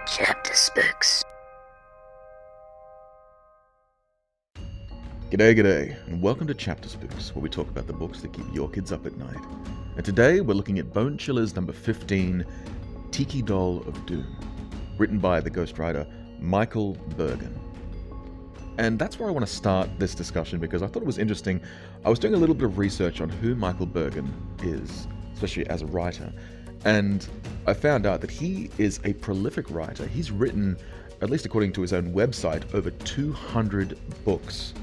Chapter Spooks. G'day, and welcome to Chapter Spooks, where we talk about the books that keep your kids up at night. And today we're looking at Bone Chillers number 15, Tiki Doll of Doom, written by the ghostwriter Michael Bergen. And that's where I want to start this discussion because I thought it was interesting. I was doing a little bit of research on who Michael Bergen is, especially as a writer, and I found out that he is a prolific writer. He's written, at least according to his own website, over 200 books.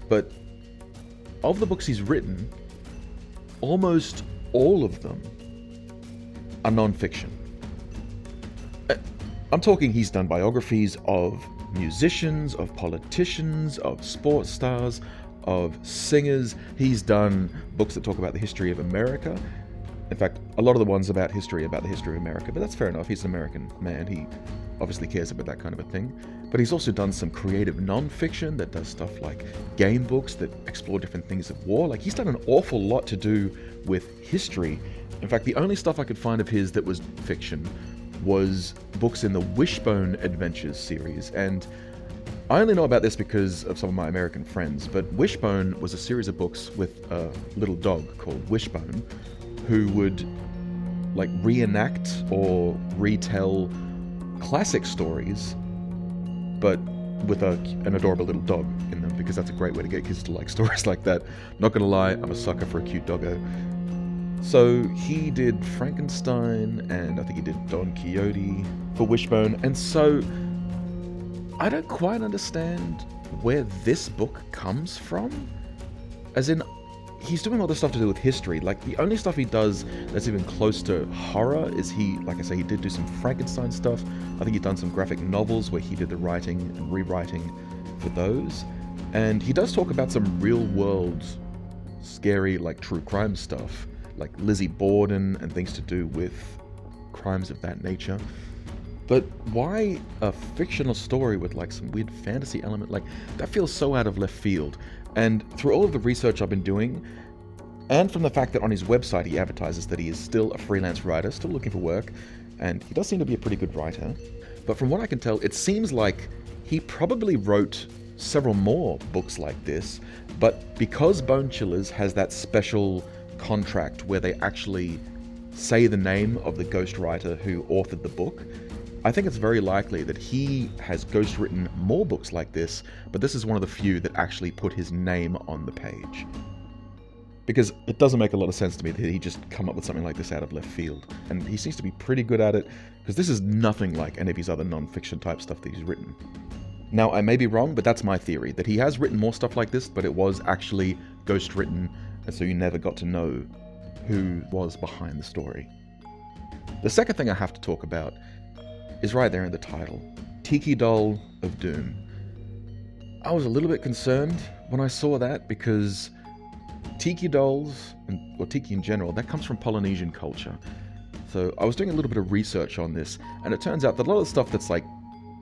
But of the books he's written, almost all of them are non-fiction. I'm talking he's done biographies of musicians, of politicians, of sports stars, of singers. He's done books that talk about the history of America. In fact, a lot of the ones about the history of America, but that's fair enough. He's an American man. He obviously cares about that kind of a thing. But he's also done some creative non-fiction that does stuff like game books that explore different things of war. Like, he's done an awful lot to do with history. In fact, the only stuff I could find of his that was fiction was books in the Wishbone Adventures series. And I only know about this because of some of my American friends, but Wishbone was a series of books with a little dog called Wishbone, who would like reenact or retell classic stories, but with an adorable little dog in them, because that's a great way to get kids to like stories like that. Not gonna lie, I'm a sucker for a cute doggo. So he did Frankenstein, and I think he did Don Quixote for Wishbone, and so I don't quite understand where this book comes from. As in, he's doing all this stuff to do with history. Like, the only stuff he does that's even close to horror is like I say, he did do some Frankenstein stuff. I think he's done some graphic novels where he did the writing and rewriting for those. And he does talk about some real world, scary, like true crime stuff, like Lizzie Borden and things to do with crimes of that nature. But why a fictional story with like some weird fantasy element? Like, that feels so out of left field. And through all of the research I've been doing, and from the fact that on his website he advertises that he is still a freelance writer, still looking for work, and he does seem to be a pretty good writer, but from what I can tell, it seems like he probably wrote several more books like this, but because Bone Chillers has that special contract where they actually say the name of the ghostwriter who authored the book, I think it's very likely that he has ghostwritten more books like this, but this is one of the few that actually put his name on the page. Because it doesn't make a lot of sense to me that he just come up with something like this out of left field. And he seems to be pretty good at it, because this is nothing like any of his other non-fiction type stuff that he's written. Now, I may be wrong, but that's my theory, that he has written more stuff like this, but it was actually ghostwritten, and so you never got to know who was behind the story. The second thing I have to talk about is right there in the title, Tiki Doll of Doom. I was a little bit concerned when I saw that, because Tiki dolls, or Tiki in general, that comes from Polynesian culture. So I was doing a little bit of research on this, and it turns out that a lot of the stuff that's like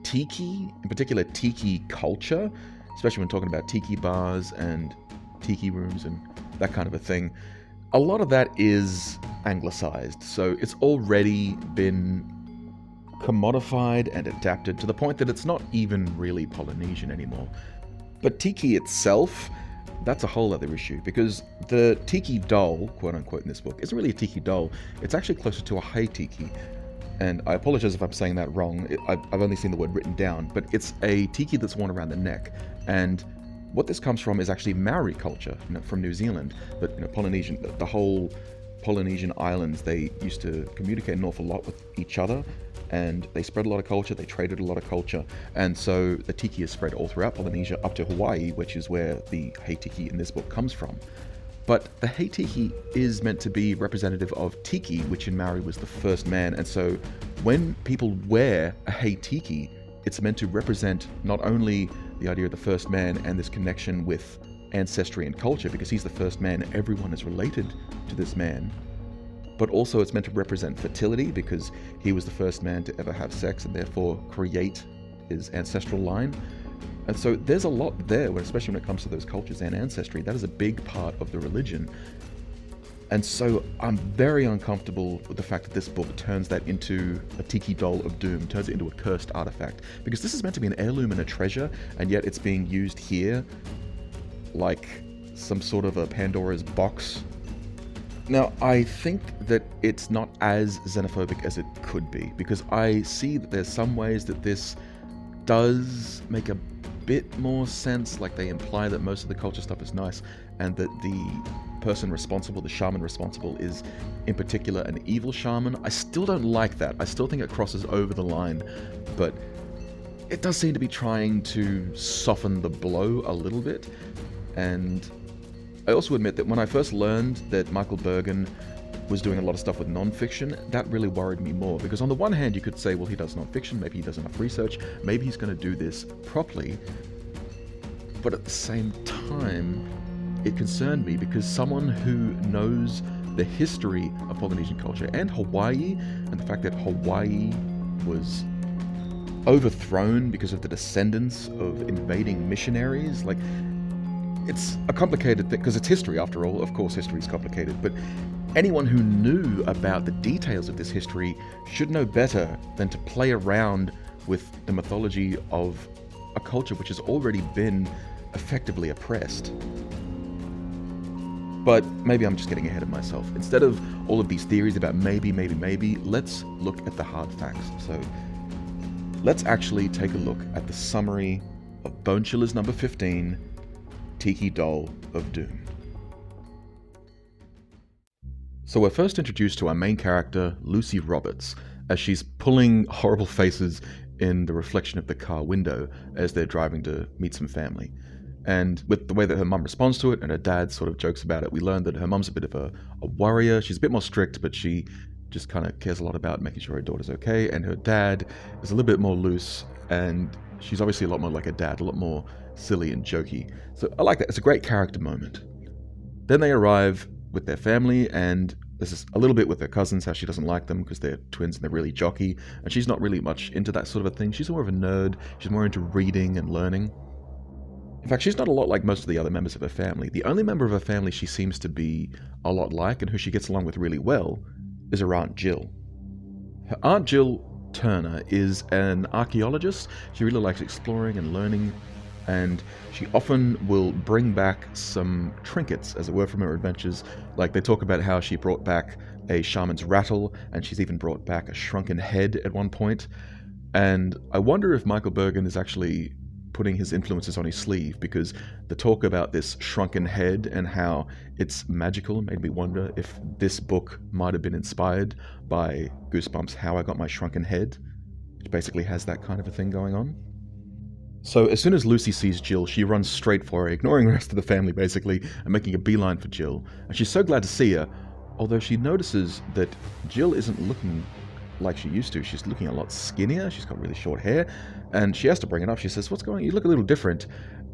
Tiki, in particular Tiki culture, especially when talking about Tiki bars and Tiki rooms and that kind of a thing, a lot of that is anglicized. So it's already been commodified and adapted to the point that it's not even really Polynesian anymore. But Tiki itself, that's a whole other issue, because the Tiki doll, quote unquote, in this book, isn't really a Tiki doll. It's actually closer to a high Tiki. And I apologize if I'm saying that wrong. I've only seen the word written down, but it's a Tiki that's worn around the neck. And what this comes from is actually Maori culture, from New Zealand. But Polynesian, the whole Polynesian islands, they used to communicate an awful lot with each other, and they spread a lot of culture, they traded a lot of culture, and so the Tiki is spread all throughout Polynesia up to Hawaii, which is where the Hei Tiki in this book comes from. But the Hei Tiki is meant to be representative of Tiki, which in Maori was the first man, and so when people wear a Hei Tiki, it's meant to represent not only the idea of the first man and this connection with ancestry and culture, because he's the first man, everyone is related to this man, but also it's meant to represent fertility, because he was the first man to ever have sex and therefore create his ancestral line. And so there's a lot there, especially when it comes to those cultures and ancestry. That is a big part of the religion. And so I'm very uncomfortable with the fact that this book turns that into a Tiki doll of doom, turns it into a cursed artifact. Because this is meant to be an heirloom and a treasure, and yet it's being used here like some sort of a Pandora's box. Now, I think that it's not as xenophobic as it could be, because I see that there's some ways that this does make a bit more sense, like they imply that most of the culture stuff is nice, and that the person responsible, the shaman responsible, is in particular an evil shaman. I still don't like that. I still think it crosses over the line, but it does seem to be trying to soften the blow a little bit. And I also admit that when I first learned that Michael Bergen was doing a lot of stuff with non-fiction, that really worried me more, because on the one hand you could say, well, he does non-fiction, maybe he does enough research, maybe he's going to do this properly, but at the same time it concerned me, because someone who knows the history of Polynesian culture and Hawaii, and the fact that Hawaii was overthrown because of the descendants of invading missionaries, like, it's a complicated thing, because it's history after all. Of course history is complicated, but anyone who knew about the details of this history should know better than to play around with the mythology of a culture which has already been effectively oppressed. But maybe I'm just getting ahead of myself. Instead of all of these theories about maybe, let's look at the hard facts. So let's actually take a look at the summary of Bone Chillers number 15, Tiki Doll of Doom. So we're first introduced to our main character, Lucy Roberts, as she's pulling horrible faces in the reflection of the car window as they're driving to meet some family. And with the way that her mum responds to it, and her dad sort of jokes about it, we learn that her mum's a bit of a warrior. She's a bit more strict, but she just kind of cares a lot about making sure her daughter's okay. And her dad is a little bit more loose, and she's obviously a lot more like a dad, a lot more silly and jokey. So I like that. It's a great character moment. Then they arrive with their family, and this is a little bit with her cousins, how she doesn't like them because they're twins and they're really jockey, and she's not really much into that sort of a thing. She's more of a nerd. She's more into reading and learning. In fact, she's not a lot like most of the other members of her family. The only member of her family she seems to be a lot like, and who she gets along with really well, is her Aunt Jill. Her Aunt Jill Turner is an archaeologist. She really likes exploring and learning, and she often will bring back some trinkets, as it were, from her adventures. Like, they talk about how she brought back a shaman's rattle, and she's even brought back a shrunken head at one point. And I wonder if Michael Bergen is actually putting his influences on his sleeve, because the talk about this shrunken head and how it's magical made me wonder if this book might have been inspired by Goosebumps' How I Got My Shrunken Head, which basically has that kind of a thing going on. So as soon as Lucy sees Jill, she runs straight for her, ignoring the rest of the family basically, and making a beeline for Jill. And she's so glad to see her, although she notices that Jill isn't looking like she used to. She's looking a lot skinnier, she's got really short hair, and she has to bring it up. She says, "What's going on? You look a little different."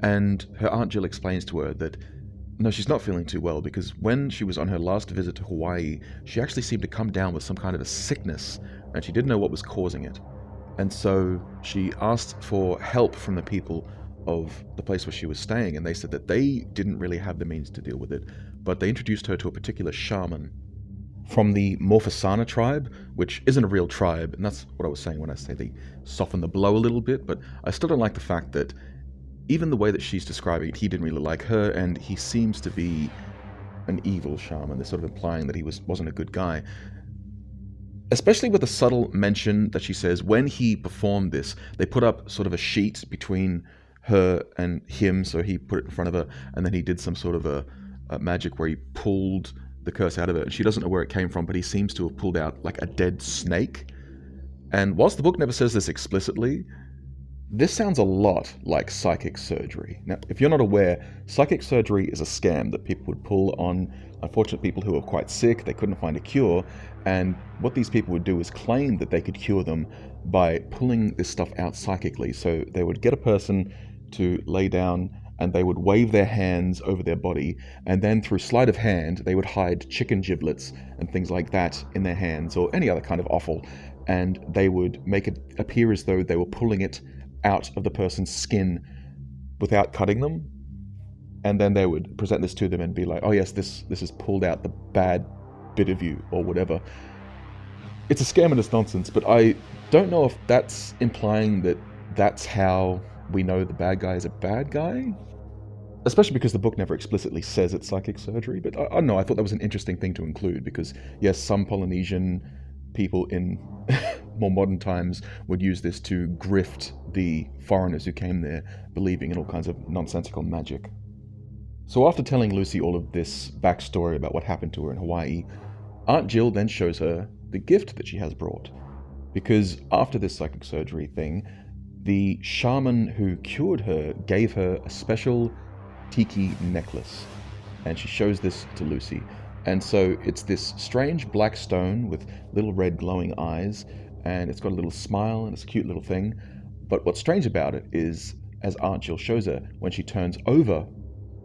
And her Aunt Jill explains to her that no, she's not feeling too well, because when she was on her last visit to Hawaii, she actually seemed to come down with some kind of a sickness, and she didn't know what was causing it. And so she asked for help from the people of the place where she was staying, and they said that they didn't really have the means to deal with it, but they introduced her to a particular shaman from the Morphosana tribe, which isn't a real tribe, and that's what I was saying when I say they soften the blow a little bit. But I still don't like the fact that even the way that she's describing it, he didn't really like her, and he seems to be an evil shaman. They're sort of implying that he wasn't a good guy. Especially with the subtle mention that she says when he performed this, they put up sort of a sheet between her and him, so he put it in front of her, and then he did some sort of a magic where he pulled the curse out of her, and she doesn't know where it came from, but he seems to have pulled out like a dead snake. And whilst the book never says this explicitly, this sounds a lot like psychic surgery. Now, if you're not aware, psychic surgery is a scam that people would pull on unfortunate people who are quite sick. They couldn't find a cure, and what these people would do is claim that they could cure them by pulling this stuff out psychically. So they would get a person to lay down, and they would wave their hands over their body, and then through sleight of hand, they would hide chicken giblets and things like that in their hands, or any other kind of offal, and they would make it appear as though they were pulling it out of the person's skin without cutting them. and then they would present this to them and be like, oh yes, this has pulled out the bad bit of you, or whatever. It's a scam and it's nonsense, but I don't know if that's implying that that's how we know the bad guy is a bad guy. Especially because the book never explicitly says it's psychic surgery, but I don't know, I thought that was an interesting thing to include, because yes, some Polynesian people in more modern times would use this to grift the foreigners who came there, believing in all kinds of nonsensical magic. So after telling Lucy all of this backstory about what happened to her in Hawaii, Aunt Jill then shows her the gift that she has brought. Because after this psychic surgery thing, the shaman who cured her gave her a special Tiki necklace, and she shows this to Lucy. And so it's this strange black stone with little red glowing eyes, and it's got a little smile, and it's a cute little thing. But what's strange about it is, as Aunt Jill shows her, when she turns over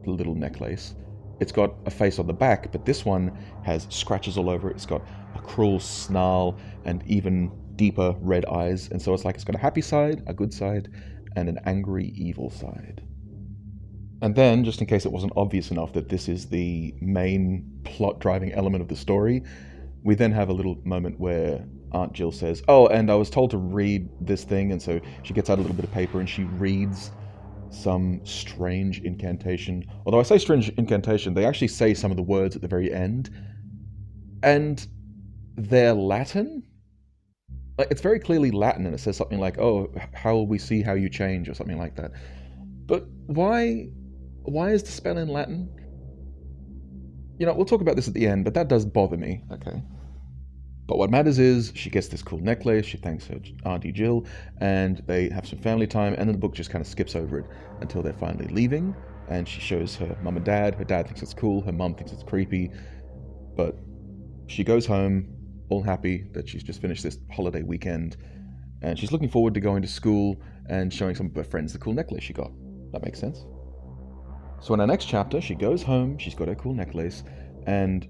the little necklace, it's got a face on the back, but this one has scratches all over it. It's got a cruel snarl and even deeper red eyes, and so it's like it's got a happy side, a good side, and an angry, evil side. And then, just in case it wasn't obvious enough that this is the main plot-driving element of the story, we then have a little moment where Aunt Jill says, oh, and I was told to read this thing, and so she gets out a little bit of paper and she reads some strange incantation. Although I say strange incantation, they actually say some of the words at the very end, and they're Latin? Like, it's very clearly Latin, and it says something like, oh, how will we see how you change, or something like that. But why is the spell in Latin? You know, we'll talk about this at the end, but that does bother me, okay? But what matters is she gets this cool necklace, she thanks her Auntie Jill, and they have some family time, and then the book just kind of skips over it until they're finally leaving, and she shows her mum and dad. Her dad thinks it's cool, her mum thinks it's creepy, but she goes home all happy that she's just finished this holiday weekend, and she's looking forward to going to school and showing some of her friends the cool necklace she got. That makes sense. So in our next chapter, she goes home, she's got her cool necklace, and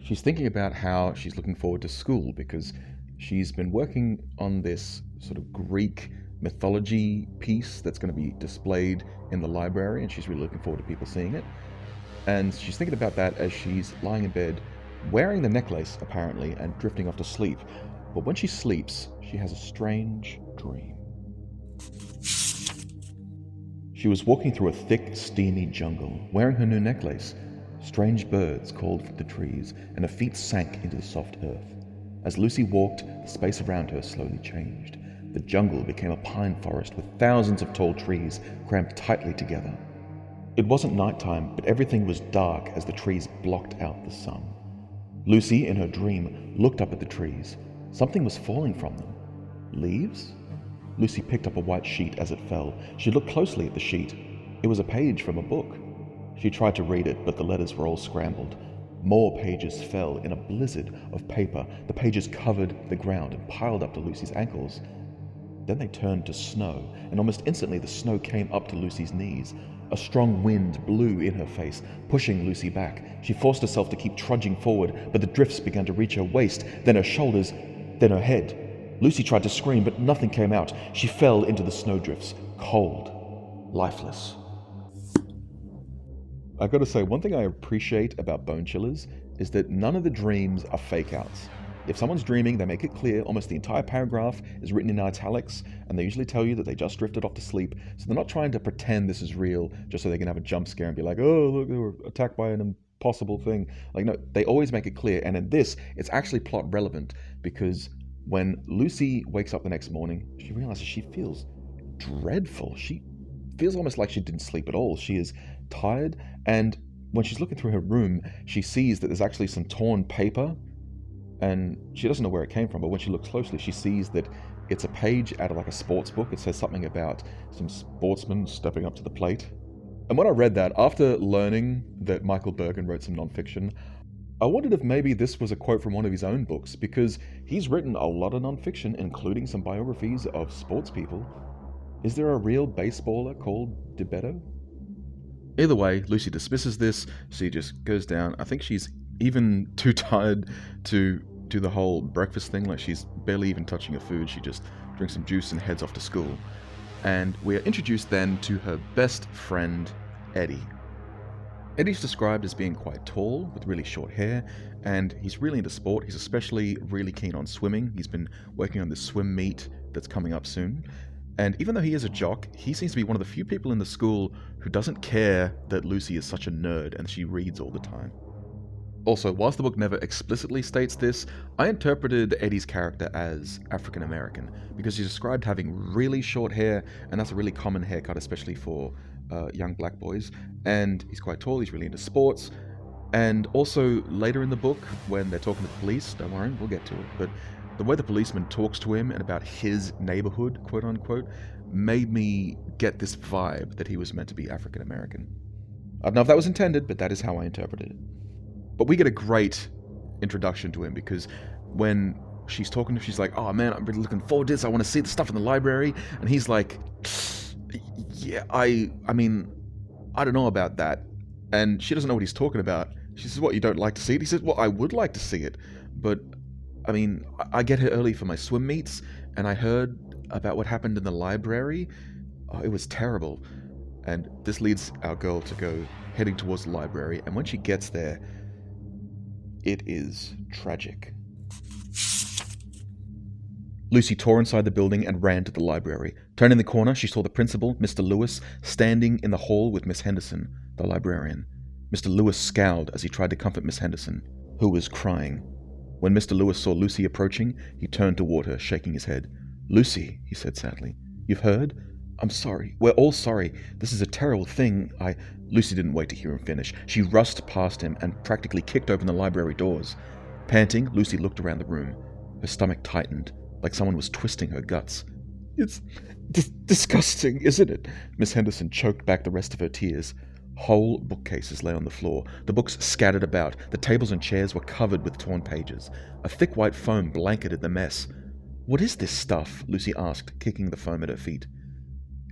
she's thinking about how she's looking forward to school, because she's been working on this sort of Greek mythology piece that's going to be displayed in the library, and she's really looking forward to people seeing it. And she's thinking about that as she's lying in bed, wearing the necklace, apparently, and drifting off to sleep. But when she sleeps, she has a strange dream. She was walking through a thick, steamy jungle, wearing her new necklace. Strange birds called from the trees, and her feet sank into the soft earth. As Lucy walked, the space around her slowly changed. The jungle became a pine forest with thousands of tall trees crammed tightly together. It wasn't nighttime, but everything was dark as the trees blocked out the sun. Lucy, in her dream, looked up at the trees. Something was falling from them. Leaves? Lucy picked up a white sheet as it fell. She looked closely at the sheet. It was a page from a book. She tried to read it, but the letters were all scrambled. More pages fell in a blizzard of paper. The pages covered the ground and piled up to Lucy's ankles. Then they turned to snow, and almost instantly the snow came up to Lucy's knees. A strong wind blew in her face, pushing Lucy back. She forced herself to keep trudging forward, but the drifts began to reach her waist, then her shoulders, then her head. Lucy tried to scream, but nothing came out. She fell into the snowdrifts, cold, lifeless. I've got to say, one thing I appreciate about Bone Chillers is that none of the dreams are fake outs. If someone's dreaming, they make it clear. Almost the entire paragraph is written in italics, and they usually tell you that they just drifted off to sleep. So they're not trying to pretend this is real just so they can have a jump scare and be like, oh, look, they were attacked by an impossible thing. Like, no, they always make it clear. And in this, it's actually plot relevant, because when Lucy wakes up the next morning, she realizes she feels dreadful. She feels almost like she didn't sleep at all. She is tired, and when she's looking through her room, she sees that there's actually some torn paper, and she doesn't know where it came from, but when she looks closely, she sees that it's a page out of like a sports book. It says something about some sportsmen stepping up to the plate. And when I read that, after learning that Michael Bergen wrote some nonfiction, I wondered if maybe this was a quote from one of his own books, because he's written a lot of nonfiction, including some biographies of sports people. Is there a real baseballer called DeBetto? Either way, Lucy dismisses this. She just goes down. I think she's even too tired to do the whole breakfast thing. Like, she's barely even touching her food. She just drinks some juice and heads off to school. And we are introduced then to her best friend, Eddie. Eddie's described as being quite tall, with really short hair, and he's really into sport. He's especially really keen on swimming. He's been working on this swim meet that's coming up soon. And even though he is a jock, he seems to be one of the few people in the school who doesn't care that Lucy is such a nerd and she reads all the time. Also, whilst the book never explicitly states this, I interpreted Eddie's character as African American because he's described having really short hair, and that's a really common haircut, especially for young black boys. And he's quite tall, he's really into sports. And also, later in the book, when they're talking to the police, don't worry, we'll get to it, but the way the policeman talks to him and about his neighborhood, quote unquote, made me get this vibe that he was meant to be African American. I don't know if that was intended, but that is how I interpreted it. But we get a great introduction to him because when she's talking to him, she's like, oh man, I'm really looking forward to this. I want to see the stuff in the library. And he's like, yeah, I mean, I don't know about that. And she doesn't know what he's talking about. She says, what, you don't like to see it? He says, well, I would like to see it. But, I mean, I get here early for my swim meets, and I heard about what happened in the library. Oh, it was terrible. And this leads our girl to go heading towards the library. And when she gets there, it is tragic. Lucy tore inside the building and ran to the library. Turning the corner, she saw the principal, Mr. Lewis, standing in the hall with Miss Henderson, the librarian. Mr. Lewis scowled as he tried to comfort Miss Henderson, who was crying. When Mr. Lewis saw Lucy approaching, he turned toward her, shaking his head. Lucy, he said sadly, you've heard? I'm sorry. We're all sorry. This is a terrible thing. Lucy didn't wait to hear him finish. She rushed past him and practically kicked open the library doors. Panting, Lucy looked around the room. Her stomach tightened, like someone was twisting her guts. It's disgusting, isn't it? Miss Henderson choked back the rest of her tears. Whole bookcases lay on the floor, the books scattered about, the tables and chairs were covered with torn pages. A thick white foam blanketed the mess. What is this stuff? Lucy asked, kicking the foam at her feet.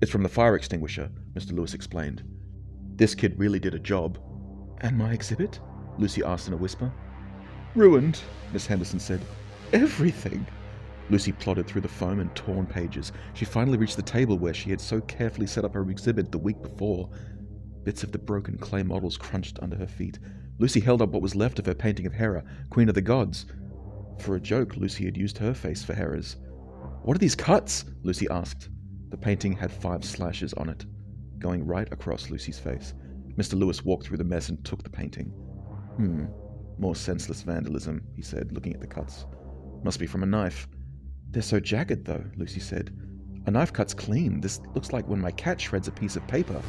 It's from the fire extinguisher, Mr. Lewis explained. This kid really did a job. And my exhibit? Lucy asked in a whisper. Ruined, Miss Henderson said. Everything. Lucy plodded through the foam and torn pages. She finally reached the table where she had so carefully set up her exhibit the week before. Bits of the broken clay models crunched under her feet. Lucy held up what was left of her painting of Hera, Queen of the Gods. For a joke, Lucy had used her face for Hera's. What are these cuts? Lucy asked. The painting had 5 slashes on it, going right across Lucy's face. Mr. Lewis walked through the mess and took the painting. More senseless vandalism, he said, looking at the cuts. Must be from a knife. They're so jagged, though, Lucy said. A knife cuts clean. This looks like when my cat shreds a piece of paper.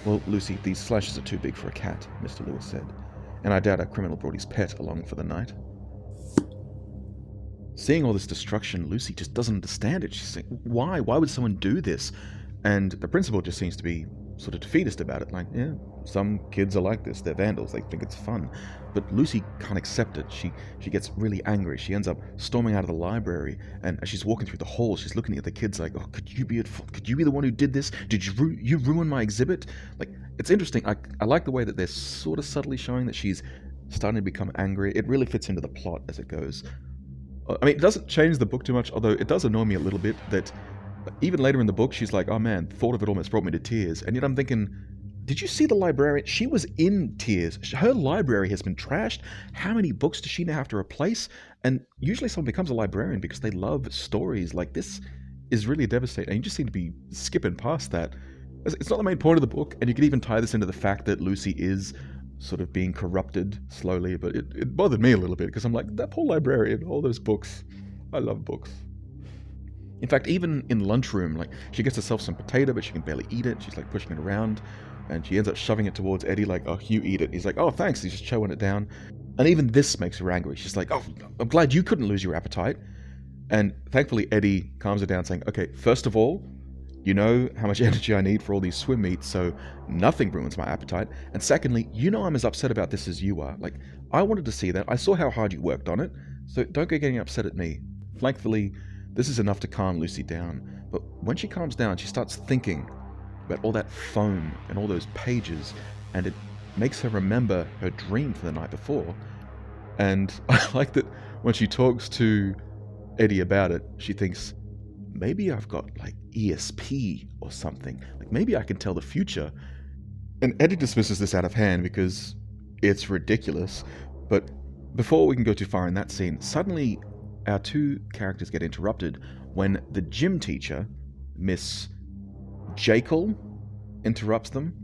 Well, Lucy, these slashes are too big for a cat, Mr. Lewis said. And I doubt our criminal brought his pet along for the night. Seeing all this destruction, Lucy just doesn't understand it. She's saying, why? Why would someone do this? And the principal just seems to be sort of defeatist about it. Like, yeah, some kids are like this. They're vandals. They think it's fun. But Lucy can't accept it. She gets really angry. She ends up storming out of the library. And as she's walking through the hall, she's looking at the kids like, oh, could you be the one who did this? Did you ruin my exhibit? Like, it's interesting. I like the way that they're sort of subtly showing that she's starting to become angry. It really fits into the plot as it goes. I mean, it doesn't change the book too much, although it does annoy me a little bit that even later in the book, she's like, oh man, thought of it almost brought me to tears. And yet I'm thinking, did you see the librarian? She was in tears. Her library has been trashed. How many books does she now have to replace? And usually someone becomes a librarian because they love stories. Like, this is really devastating. And you just seem to be skipping past that. It's not the main point of the book, and you could even tie this into the fact that Lucy is sort of being corrupted slowly, but it bothered me a little bit because I'm like, that poor librarian, all those books. I love books. In fact, even in lunchroom, like, she gets herself some potato, but she can barely eat it. She's like pushing it around, and she ends up shoving it towards Eddie, like, oh, you eat it. He's like, oh, thanks. He's just chowing it down. And even this makes her angry. She's like, oh, I'm glad you couldn't lose your appetite. And thankfully, Eddie calms her down, saying, okay, first of all, you know how much energy I need for all these swim meets, so nothing ruins my appetite. And secondly, you know I'm as upset about this as you are. Like, I wanted to see that. I saw how hard you worked on it, so don't go getting upset at me. Thankfully, this is enough to calm Lucy down. But when she calms down, she starts thinking about all that foam and all those pages, and it makes her remember her dream from the night before. And I like that when she talks to Eddie about it, she thinks, maybe I've got like ESP or something. Like, maybe I can tell the future. And Eddie dismisses this out of hand because it's ridiculous. But before we can go too far in that scene, suddenly our two characters get interrupted when the gym teacher, Miss Jekyll, interrupts them.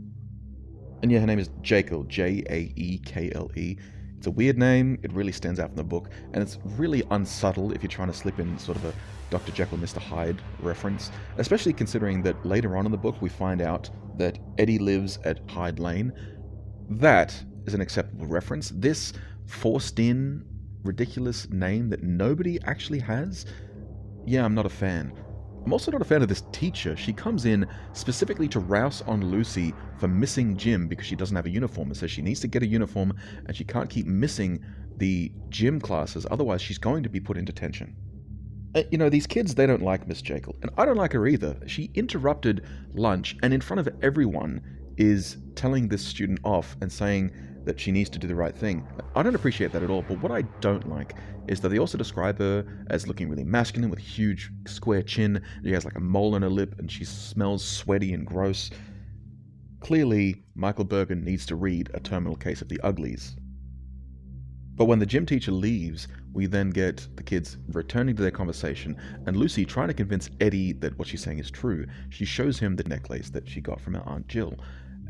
And yeah, her name is Jekyll, Jaekle. It's a weird name, it really stands out from the book, and it's really unsubtle if you're trying to slip in sort of a Dr. Jekyll, Mr. Hyde reference, especially considering that later on in the book we find out that Eddie lives at Hyde Lane. That is an acceptable reference. This forced in, ridiculous name that nobody actually has, yeah, I'm not a fan. I'm also not a fan of this teacher. She comes in specifically to rouse on Lucy for missing gym because she doesn't have a uniform and says she needs to get a uniform and she can't keep missing the gym classes, otherwise she's going to be put in detention. You know, these kids, they don't like Miss Jekyll, and I don't like her either. She interrupted lunch and in front of everyone is telling this student off and saying that she needs to do the right thing. I don't appreciate that at all, but what I don't like is that they also describe her as looking really masculine with a huge square chin. She has like a mole on her lip and she smells sweaty and gross. Clearly, Michael Bergen needs to read A Terminal Case of the Uglies. But when the gym teacher leaves, we then get the kids returning to their conversation and Lucy trying to convince Eddie that what she's saying is true. She shows him the necklace that she got from her Aunt Jill.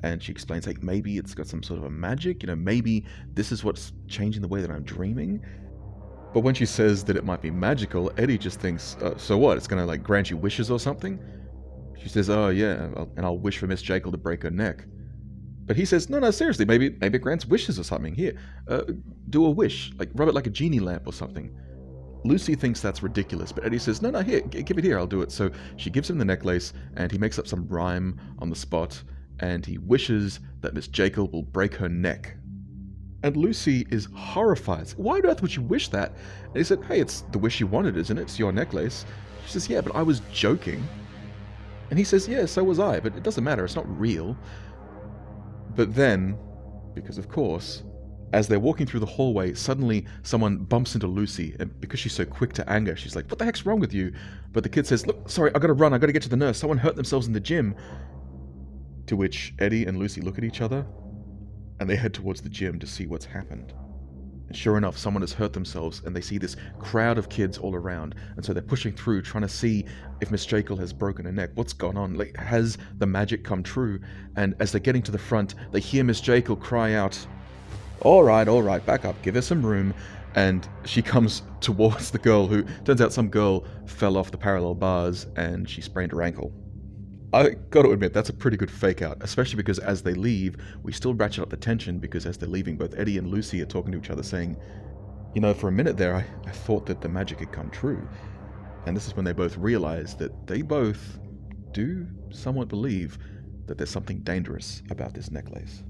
And she explains, like, maybe it's got some sort of a magic, maybe this is what's changing the way that I'm dreaming. But when she says that it might be magical, Eddie just thinks, so what, it's gonna, grant you wishes or something? She says, oh yeah, and I'll wish for Miss Jekyll to break her neck. But he says, no, seriously, maybe it grants wishes or something. Here, do a wish, rub it like a genie lamp or something. Lucy thinks that's ridiculous, but Eddie says, no, here, give it here, I'll do it. So she gives him the necklace, and he makes up some rhyme on the spot, and he wishes that Miss Jekyll will break her neck. And Lucy is horrified. Why on earth would you wish that? And he said, hey, it's the wish you wanted, isn't it? It's your necklace. She says, yeah, but I was joking. And he says, yeah, so was I, but it doesn't matter, it's not real. But then, because of course, as they're walking through the hallway, suddenly someone bumps into Lucy, and because she's so quick to anger, she's like, what the heck's wrong with you? But the kid says, look, sorry, I gotta run, I gotta get to the nurse, someone hurt themselves in the gym. To which Eddie and Lucy look at each other, and they head towards the gym to see what's happened. And sure enough, someone has hurt themselves, and they see this crowd of kids all around, and so they're pushing through, trying to see if Miss Jekyll has broken her neck. What's gone on? Has the magic come true? And as they're getting to the front, they hear Miss Jekyll cry out, all right, back up, give her some room. And she comes towards the girl who, turns out some girl fell off the parallel bars, and she sprained her ankle. I gotta admit, that's a pretty good fake out, especially because as they leave, we still ratchet up the tension because as they're leaving, both Eddie and Lucy are talking to each other saying, for a minute there, I thought that the magic had come true. And this is when they both realize that they both do somewhat believe that there's something dangerous about this necklace.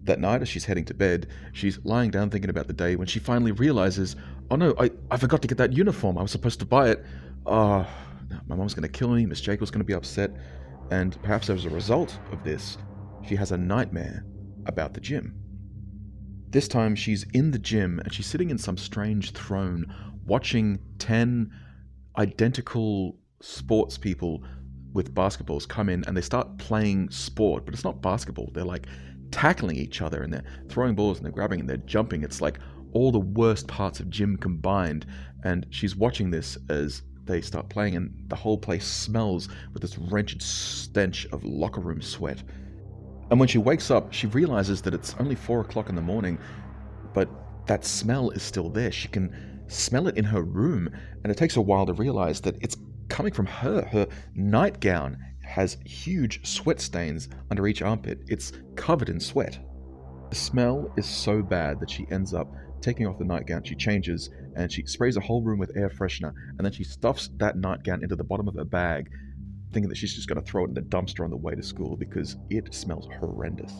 That night, as she's heading to bed, she's lying down thinking about the day when she finally realizes, oh no, I forgot to get that uniform, I was supposed to buy it. My mom's going to kill me, Miss Jekyll's going to be upset, and perhaps as a result of this, she has a nightmare about the gym. This time she's in the gym and she's sitting in some strange throne watching 10 identical sports people with basketballs come in and they start playing sport, but it's not basketball, they're tackling each other and they're throwing balls and they're grabbing and they're jumping. It's all the worst parts of gym combined, and she's watching this as they start playing and the whole place smells with this wretched stench of locker room sweat. And when she wakes up, she realizes that it's only 4 o'clock in the morning, but that smell is still there. She can smell it in her room, and it takes a while to realize that it's coming from her. Her nightgown has huge sweat stains under each armpit. It's covered in sweat. The smell is so bad that she ends up taking off the nightgown. She changes and she sprays the whole room with air freshener, and then she stuffs that nightgown into the bottom of her bag, thinking that she's just going to throw it in the dumpster on the way to school because it smells horrendous.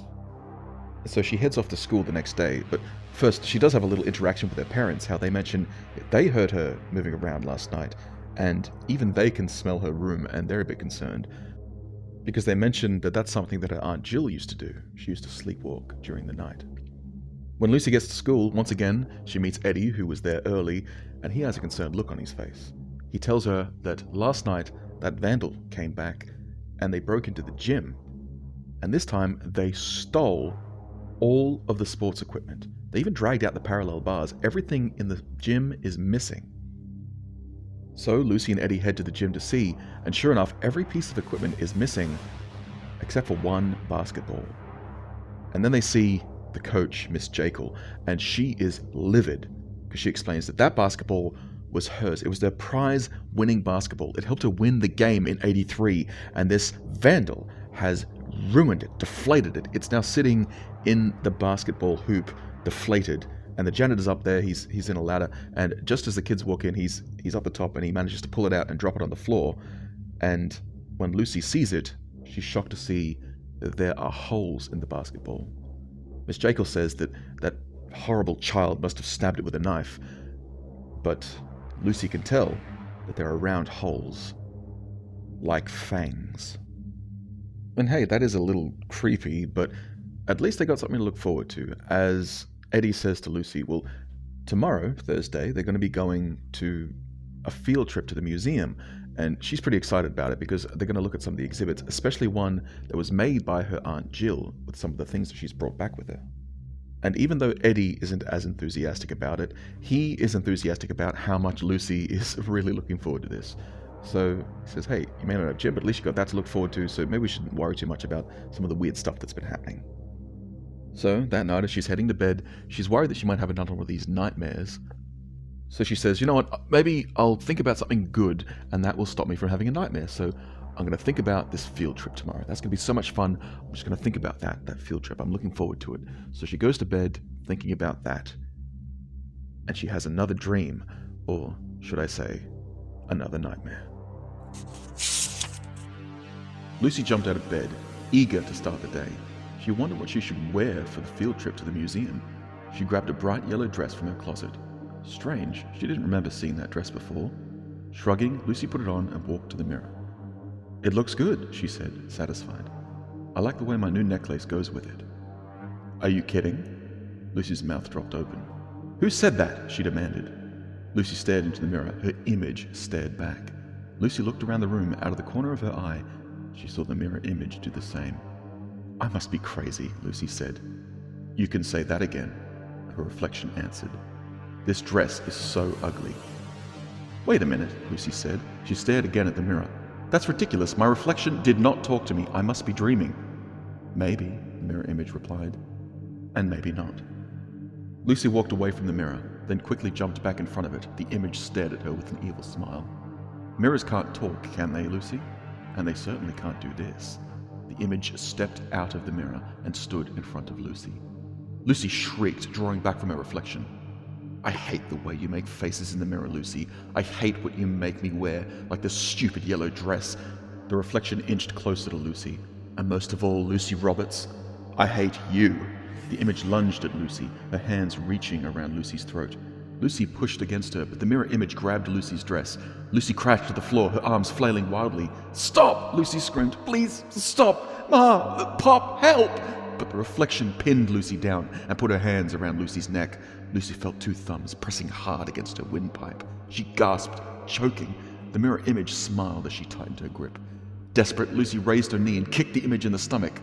So she heads off to school the next day, but first she does have a little interaction with her parents, how they mention they heard her moving around last night, and even they can smell her room and they're a bit concerned because they mentioned that that's something that her Aunt Jill used to do. She used to sleepwalk during the night. When Lucy gets to school, once again, she meets Eddie, who was there early, and he has a concerned look on his face. He tells her that last night, that vandal came back, and they broke into the gym. And this time, they stole all of the sports equipment. They even dragged out the parallel bars. Everything in the gym is missing. So Lucy and Eddie head to the gym to see, and sure enough, every piece of equipment is missing except for one basketball. And then they see the coach, Miss Jekyll, and she is livid because she explains that that basketball was hers. It was their prize-winning basketball. It helped her win the game in '83, and this vandal has ruined it, deflated it. It's now sitting in the basketball hoop, deflated. And the janitor's up there, he's in a ladder, and just as the kids walk in, he's up the top and he manages to pull it out and drop it on the floor. And when Lucy sees it, she's shocked to see that there are holes in the basketball. Miss Jekyll says that that horrible child must have stabbed it with a knife, but Lucy can tell that there are round holes, like fangs. And hey, that is a little creepy, but at least they got something to look forward to, as Eddie says to Lucy, well, tomorrow, Thursday, they're going to be going to a field trip to the museum, and she's pretty excited about it because they're going to look at some of the exhibits, especially one that was made by her Aunt Jill with some of the things that she's brought back with her. And even though Eddie isn't as enthusiastic about it, he is enthusiastic about how much Lucy is really looking forward to this. So he says, hey, you may not have gym, but at least you got that to look forward to, so maybe we shouldn't worry too much about some of the weird stuff that's been happening. So that night, as she's heading to bed, she's worried that she might have another one of these nightmares. So she says, you know what, maybe I'll think about something good, and that will stop me from having a nightmare. So I'm going to think about this field trip tomorrow. That's going to be so much fun. I'm just going to think about that field trip. I'm looking forward to it. So she goes to bed thinking about that. And she has another dream, or should I say, another nightmare. Lucy jumped out of bed, eager to start the day. She wondered what she should wear for the field trip to the museum. She grabbed a bright yellow dress from her closet. Strange, she didn't remember seeing that dress before. Shrugging, Lucy put it on and walked to the mirror. It looks good, she said, satisfied. I like the way my new necklace goes with it. Are you kidding? Lucy's mouth dropped open. Who said that? She demanded. Lucy stared into the mirror. Her image stared back. Lucy looked around the room. Out of the corner of her eye, she saw the mirror image do the same. I must be crazy, Lucy said. You can say that again, her reflection answered. This dress is so ugly. Wait a minute, Lucy said. She stared again at the mirror. That's ridiculous. My reflection did not talk to me. I must be dreaming. Maybe, the mirror image replied. And maybe not. Lucy walked away from the mirror, then quickly jumped back in front of it. The image stared at her with an evil smile. Mirrors can't talk, can they, Lucy? And they certainly can't do this. The image stepped out of the mirror and stood in front of Lucy. Lucy shrieked, drawing back from her reflection. I hate the way you make faces in the mirror, Lucy. I hate what you make me wear, like this stupid yellow dress. The reflection inched closer to Lucy. And most of all, Lucy Roberts, I hate you. The image lunged at Lucy, her hands reaching around Lucy's throat. Lucy pushed against her, but the mirror image grabbed Lucy's dress. Lucy crashed to the floor, her arms flailing wildly. Stop! Lucy screamed. Please, stop! Ma! Pop! Help! But the reflection pinned Lucy down and put her hands around Lucy's neck. Lucy felt two thumbs pressing hard against her windpipe. She gasped, choking. The mirror image smiled as she tightened her grip. Desperate, Lucy raised her knee and kicked the image in the stomach.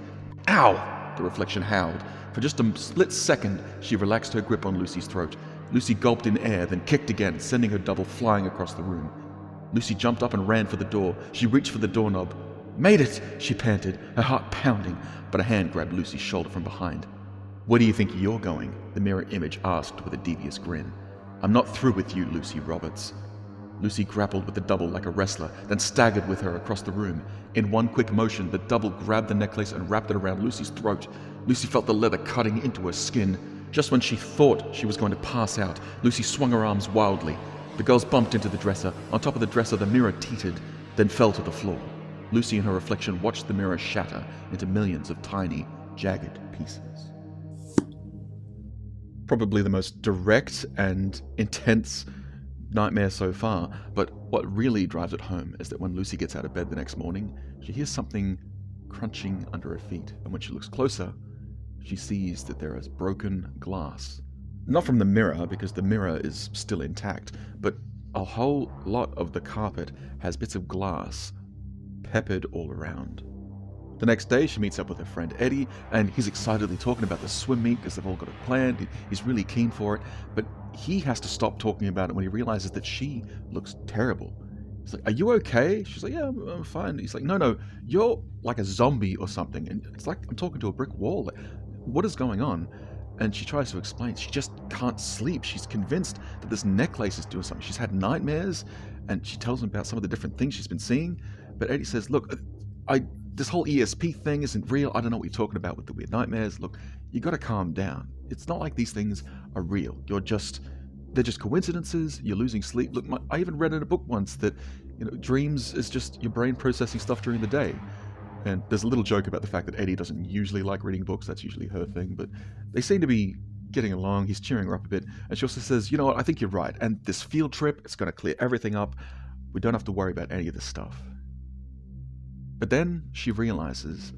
Ow! The reflection howled. For just a split second, she relaxed her grip on Lucy's throat. Lucy gulped in air, then kicked again, sending her double flying across the room. Lucy jumped up and ran for the door. She reached for the doorknob. Made it, she panted, her heart pounding, but a hand grabbed Lucy's shoulder from behind. Where do you think you're going? The mirror image asked with a devious grin. I'm not through with you, Lucy Roberts. Lucy grappled with the double like a wrestler, then staggered with her across the room. In one quick motion, the double grabbed the necklace and wrapped it around Lucy's throat. Lucy felt the leather cutting into her skin. Just when she thought she was going to pass out, Lucy swung her arms wildly. The girls bumped into the dresser. On top of the dresser, the mirror teetered, then fell to the floor. Lucy and her reflection watched the mirror shatter into millions of tiny, jagged pieces. Probably the most direct and intense nightmare so far, but what really drives it home is that when Lucy gets out of bed the next morning, she hears something crunching under her feet, and when she looks closer, she sees that there is broken glass. Not from the mirror, because the mirror is still intact, but a whole lot of the carpet has bits of glass peppered all around. The next day, she meets up with her friend Eddie, and he's excitedly talking about the swim meet because they've all got it planned. He's really keen for it, but he has to stop talking about it when he realizes that she looks terrible. He's like, "Are you okay?" She's like, "Yeah, I'm fine." He's like, No, you're like a zombie or something." And it's like, I'm talking to a brick wall. Like, what is going on? And she tries to explain. She just can't sleep. She's convinced that this necklace is doing something. She's had nightmares, and she tells him about some of the different things she's been seeing. But Eddie says, "Look, this whole ESP thing isn't real. I don't know what you're talking about with the weird nightmares. Look, you got to calm down. It's not like these things are real. They're just coincidences. You're losing sleep. Look, I even read in a book once that, dreams is just your brain processing stuff during the day." And there's a little joke about the fact that Eddie doesn't usually like reading books. That's usually her thing. But they seem to be getting along. He's cheering her up a bit. And she also says, "You know what? I think you're right. And this field trip, it's going to clear everything up. We don't have to worry about any of this stuff." But then she realizes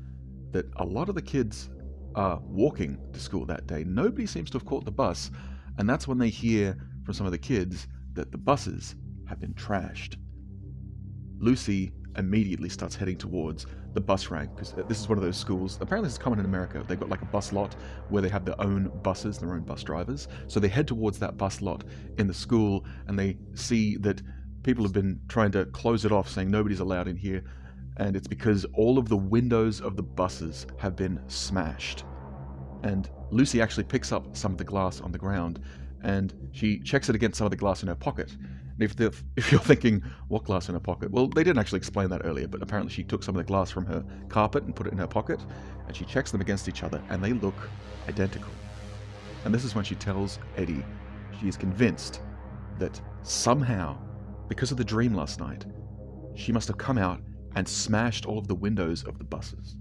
that a lot of the kids are walking to school that day. Nobody seems to have caught the bus. And that's when they hear from some of the kids that the buses have been trashed. Lucy immediately starts heading towards the bus rank, because this is one of those schools, apparently this is common in America, they've got like a bus lot where they have their own buses, their own bus drivers. So they head towards that bus lot in the school, and they see that people have been trying to close it off, saying nobody's allowed in here, and it's because all of the windows of the buses have been smashed. And Lucy actually picks up some of the glass on the ground, and she checks it against some of the glass in her pocket. And if you're thinking, what glass in her pocket? Well, they didn't actually explain that earlier, but apparently she took some of the glass from her carpet and put it in her pocket, and she checks them against each other, and they look identical. And this is when she tells Eddie she is convinced that somehow, because of the dream last night, she must have come out and smashed all of the windows of the buses.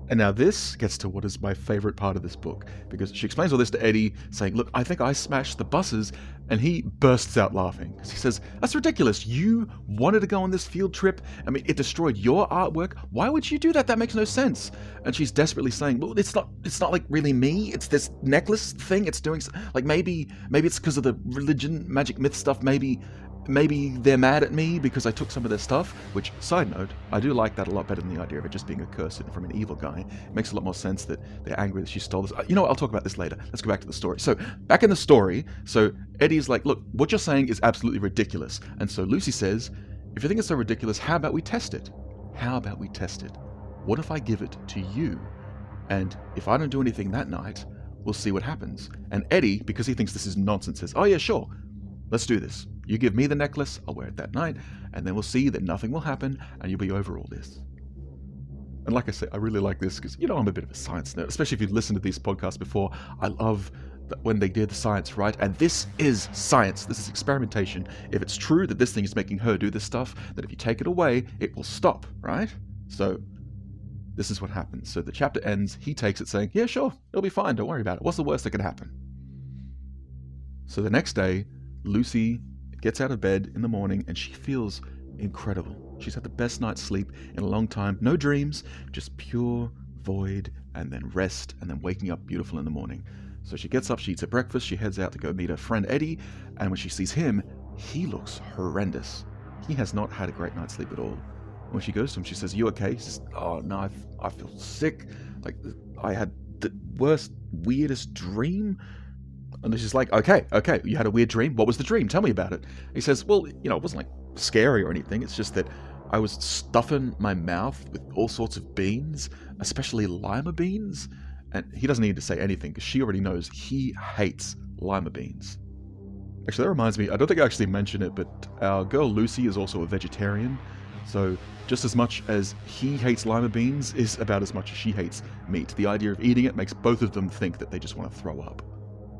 And now this gets to what is my favorite part of this book, because she explains all this to Eddie, saying, "Look, I think I smashed the buses," and he bursts out laughing, because he says, "That's ridiculous. You wanted to go on this field trip. I mean, it destroyed your artwork. Why would you do that? That makes no sense." And she's desperately saying, "Well, it's not like really me. It's this necklace thing. It's doing, like, maybe it's because of the religion, magic myth stuff. Maybe they're mad at me because I took some of their stuff," which, side note, I do like that a lot better than the idea of it just being a curse from an evil guy. It makes a lot more sense that they're angry that she stole this. You know what, I'll talk about this later. Let's go back to the story. So, back in the story, so Eddie's like, "Look, what you're saying is absolutely ridiculous." And so Lucy says, "If you think it's so ridiculous, how about we test it? What if I give it to you? And if I don't do anything that night, we'll see what happens." And Eddie, because he thinks this is nonsense, says, "Oh yeah, sure. Let's do this. You give me the necklace, I'll wear it that night, and then we'll see that nothing will happen, and you'll be over all this." And like I say, I really like this because, I'm a bit of a science nerd, especially if you've listened to these podcasts before. I love that when they did the science right, and this is science, this is experimentation. If it's true that this thing is making her do this stuff, that if you take it away, it will stop, right? So this is what happens. So the chapter ends, he takes it saying, "Yeah, sure, it'll be fine, don't worry about it. What's the worst that could happen?" So the next day, Lucy gets out of bed in the morning and she feels incredible. She's had the best night's sleep in a long time. No dreams, just pure void, and then rest, and then waking up beautiful in the morning. So she gets up, she eats her breakfast, she heads out to go meet her friend Eddie, and when she sees him, he looks horrendous. He has not had a great night's sleep at all. When she goes to him, she says, "You okay?" He says, "Oh no, I feel sick. Like, I had the worst, weirdest dream." And she's like, okay, you had a weird dream? What was the dream? Tell me about it." He says, "Well, it wasn't like scary or anything. It's just that I was stuffing my mouth with all sorts of beans, especially lima beans." And he doesn't need to say anything because she already knows he hates lima beans. Actually, that reminds me, I don't think I actually mentioned it, but our girl Lucy is also a vegetarian. So just as much as he hates lima beans is about as much as she hates meat. The idea of eating it makes both of them think that they just want to throw up.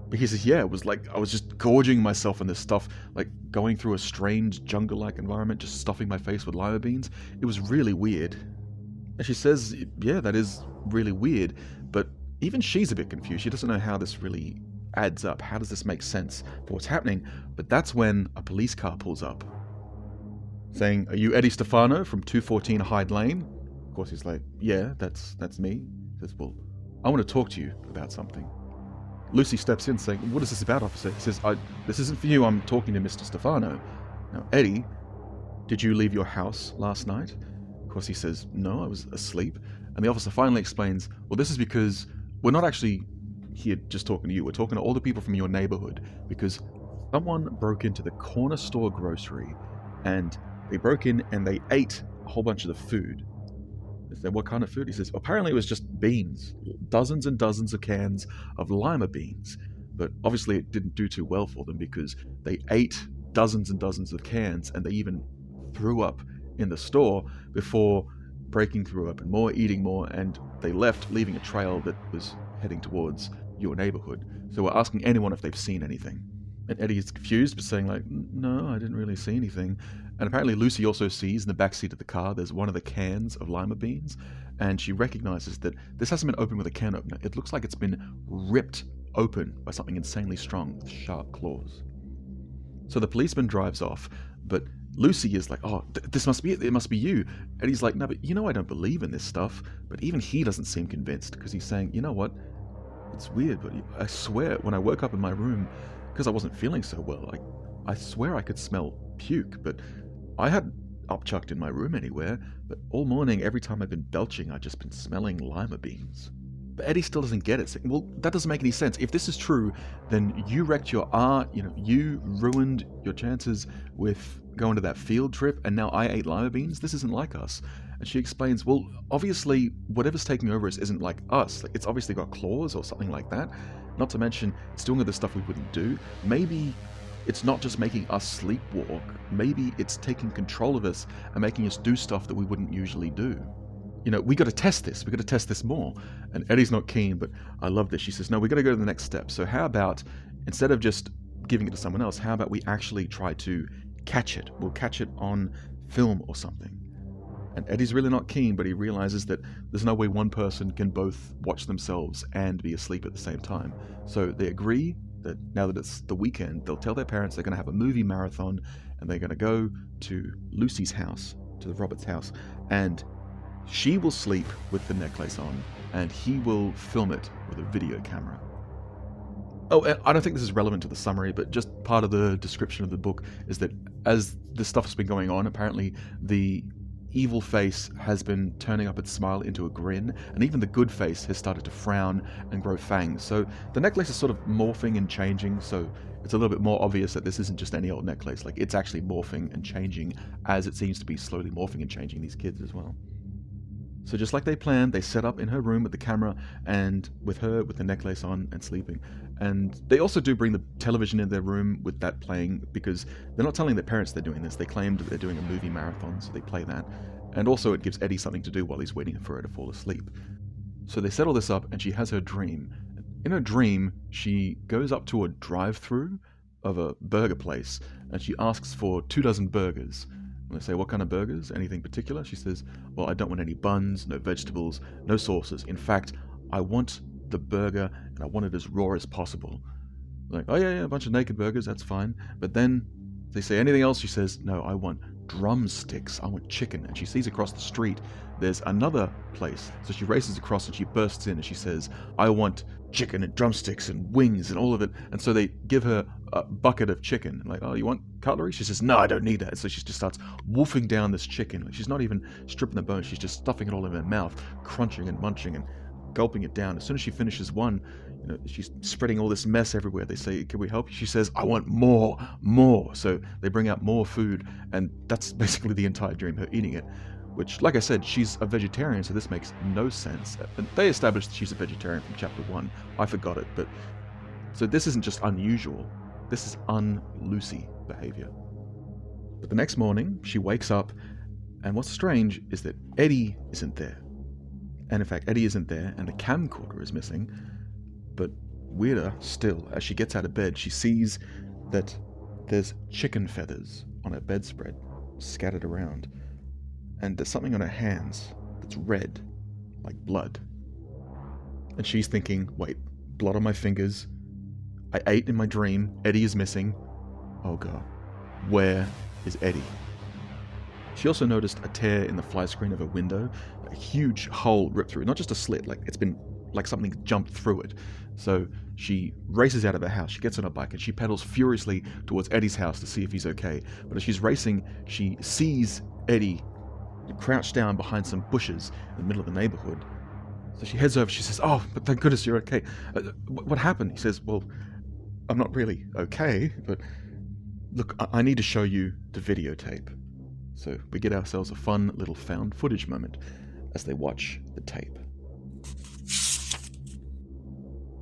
But he says, "Yeah, it was like I was just gorging myself on this stuff, like going through a strange jungle-like environment, just stuffing my face with lima beans. It was really weird." And she says, "Yeah, that is really weird," but even she's a bit confused. She doesn't know how this really adds up. How does this make sense for what's happening? But that's when a police car pulls up, saying, "Are you Eddie Stefano from 214 Hyde Lane?" Of course, he's like, "Yeah, that's me." He says, "Well, I want to talk to you about something." Lucy steps in saying, "What is this about, officer?" He says, "This isn't for you, I'm talking to Mr. Stefano." Now, Eddie, did you leave your house last night? Of course, he says, no, I was asleep. And the officer finally explains, well, this is because we're not actually here just talking to you. We're talking to all the people from your neighborhood because someone broke into the corner store grocery and they broke in and they ate a whole bunch of the food. They said, what kind of food? He says, apparently it was just beans, dozens and dozens of cans of lima beans. But obviously it didn't do too well for them because they ate dozens and dozens of cans and they even threw up in the store before breaking through up and more, eating more, and they left, leaving a trail that was heading towards your neighborhood. So we're asking anyone if they've seen anything. And Eddie is confused, but saying like, no, I didn't really see anything. And apparently Lucy also sees in the backseat of the car, there's one of the cans of lima beans, and she recognizes that this hasn't been opened with a can opener. It looks like it's been ripped open by something insanely strong with sharp claws. So the policeman drives off, but Lucy is like, oh, this must be it. It must be you. And he's like, no, but I don't believe in this stuff. But even he doesn't seem convinced because he's saying, you know what? It's weird, but I swear when I woke up in my room, because I wasn't feeling so well, I swear I could smell puke, but I hadn't upchucked in my room anywhere. But all morning, every time I've been belching, I've just been smelling lima beans. But Eddie still doesn't get it. Saying, well, that doesn't make any sense. If this is true, then you wrecked your art, you ruined your chances with going to that field trip, and now I ate lima beans? This isn't like us. And she explains, well, obviously, whatever's taking over us isn't like us. Like, it's obviously got claws or something like that. Not to mention, it's doing all this stuff we wouldn't do. Maybe it's not just making us sleepwalk. Maybe it's taking control of us and making us do stuff that we wouldn't usually do. We got to test this. We got to test this more. And Eddie's not keen, but I love this. She says, no, we got to go to the next step. So how about, instead of just giving it to someone else, how about we actually try to catch it? We'll catch it on film or something. And Eddie's really not keen, but he realizes that there's no way one person can both watch themselves and be asleep at the same time. So they agree that now that it's the weekend, they'll tell their parents they're going to have a movie marathon and they're going to go to Lucy's house, to Robert's house, and she will sleep with the necklace on and he will film it with a video camera. Oh, and I don't think this is relevant to the summary, but just part of the description of the book is that as this stuff has been going on, apparently the evil face has been turning up its smile into a grin, and even the good face has started to frown and grow fangs. So the necklace is sort of morphing and changing, so it's a little bit more obvious that this isn't just any old necklace. Like, it's actually morphing and changing as it seems to be slowly morphing and changing these kids as well. So just like they planned, they set up in her room with the camera and with her with the necklace on and sleeping. And they also do bring the television in their room with that playing because they're not telling their parents they're doing this. They claimed that they're doing a movie marathon, so they play that. And also it gives Eddie something to do while he's waiting for her to fall asleep. So they set all this up and she has her dream. In her dream, she goes up to a drive-through of a burger place and she asks for 24 burgers. And they say, what kind of burgers? Anything particular? She says, well, I don't want any buns, no vegetables, no sauces. In fact, I want the burger and I want it as raw as possible. Like, oh yeah, a bunch of naked burgers, that's fine. But then they say, anything else? She says, no, I want drumsticks. I want chicken. And she sees across the street, there's another place. So she races across and she bursts in and she says, I want chicken and drumsticks and wings and all of it. And so they give her a bucket of chicken. Like, oh, you want cutlery? She says, no, I don't need that. So she just starts wolfing down this chicken. Like, she's not even stripping the bone. She's just stuffing it all in her mouth, crunching and munching and gulping it down. As soon as she finishes one, she's spreading all this mess everywhere. They say, can we help you? She says, I want more. So they bring out more food, and that's basically the entire dream, her eating it. Which, like I said, she's a vegetarian, so this makes no sense. And they established that she's a vegetarian from chapter 1. I forgot it, but so this isn't just unusual. This is un-Lucy behavior. But the next morning, she wakes up, and what's strange is that Eddie isn't there. And in fact, Eddie isn't there, and the camcorder is missing. But weirder still, as she gets out of bed, she sees that there's chicken feathers on her bedspread, scattered around. And there's something on her hands that's red, like blood. And she's thinking, wait, blood on my fingers? I ate in my dream, Eddie is missing. Oh god, where is Eddie? She also noticed a tear in the fly screen of her window, a huge hole ripped through it, not just a slit, like it's been like something jumped through it. So she races out of her house, she gets on a bike and she pedals furiously towards Eddie's house to see if he's okay. But as she's racing, she sees Eddie crouched down behind some bushes in the middle of the neighborhood. So she heads over, she says, "Oh, but thank goodness you're okay. What happened?" He says, "Well, I'm not really okay, but look, I need to show you the videotape." So we get ourselves a fun little found footage moment as they watch the tape.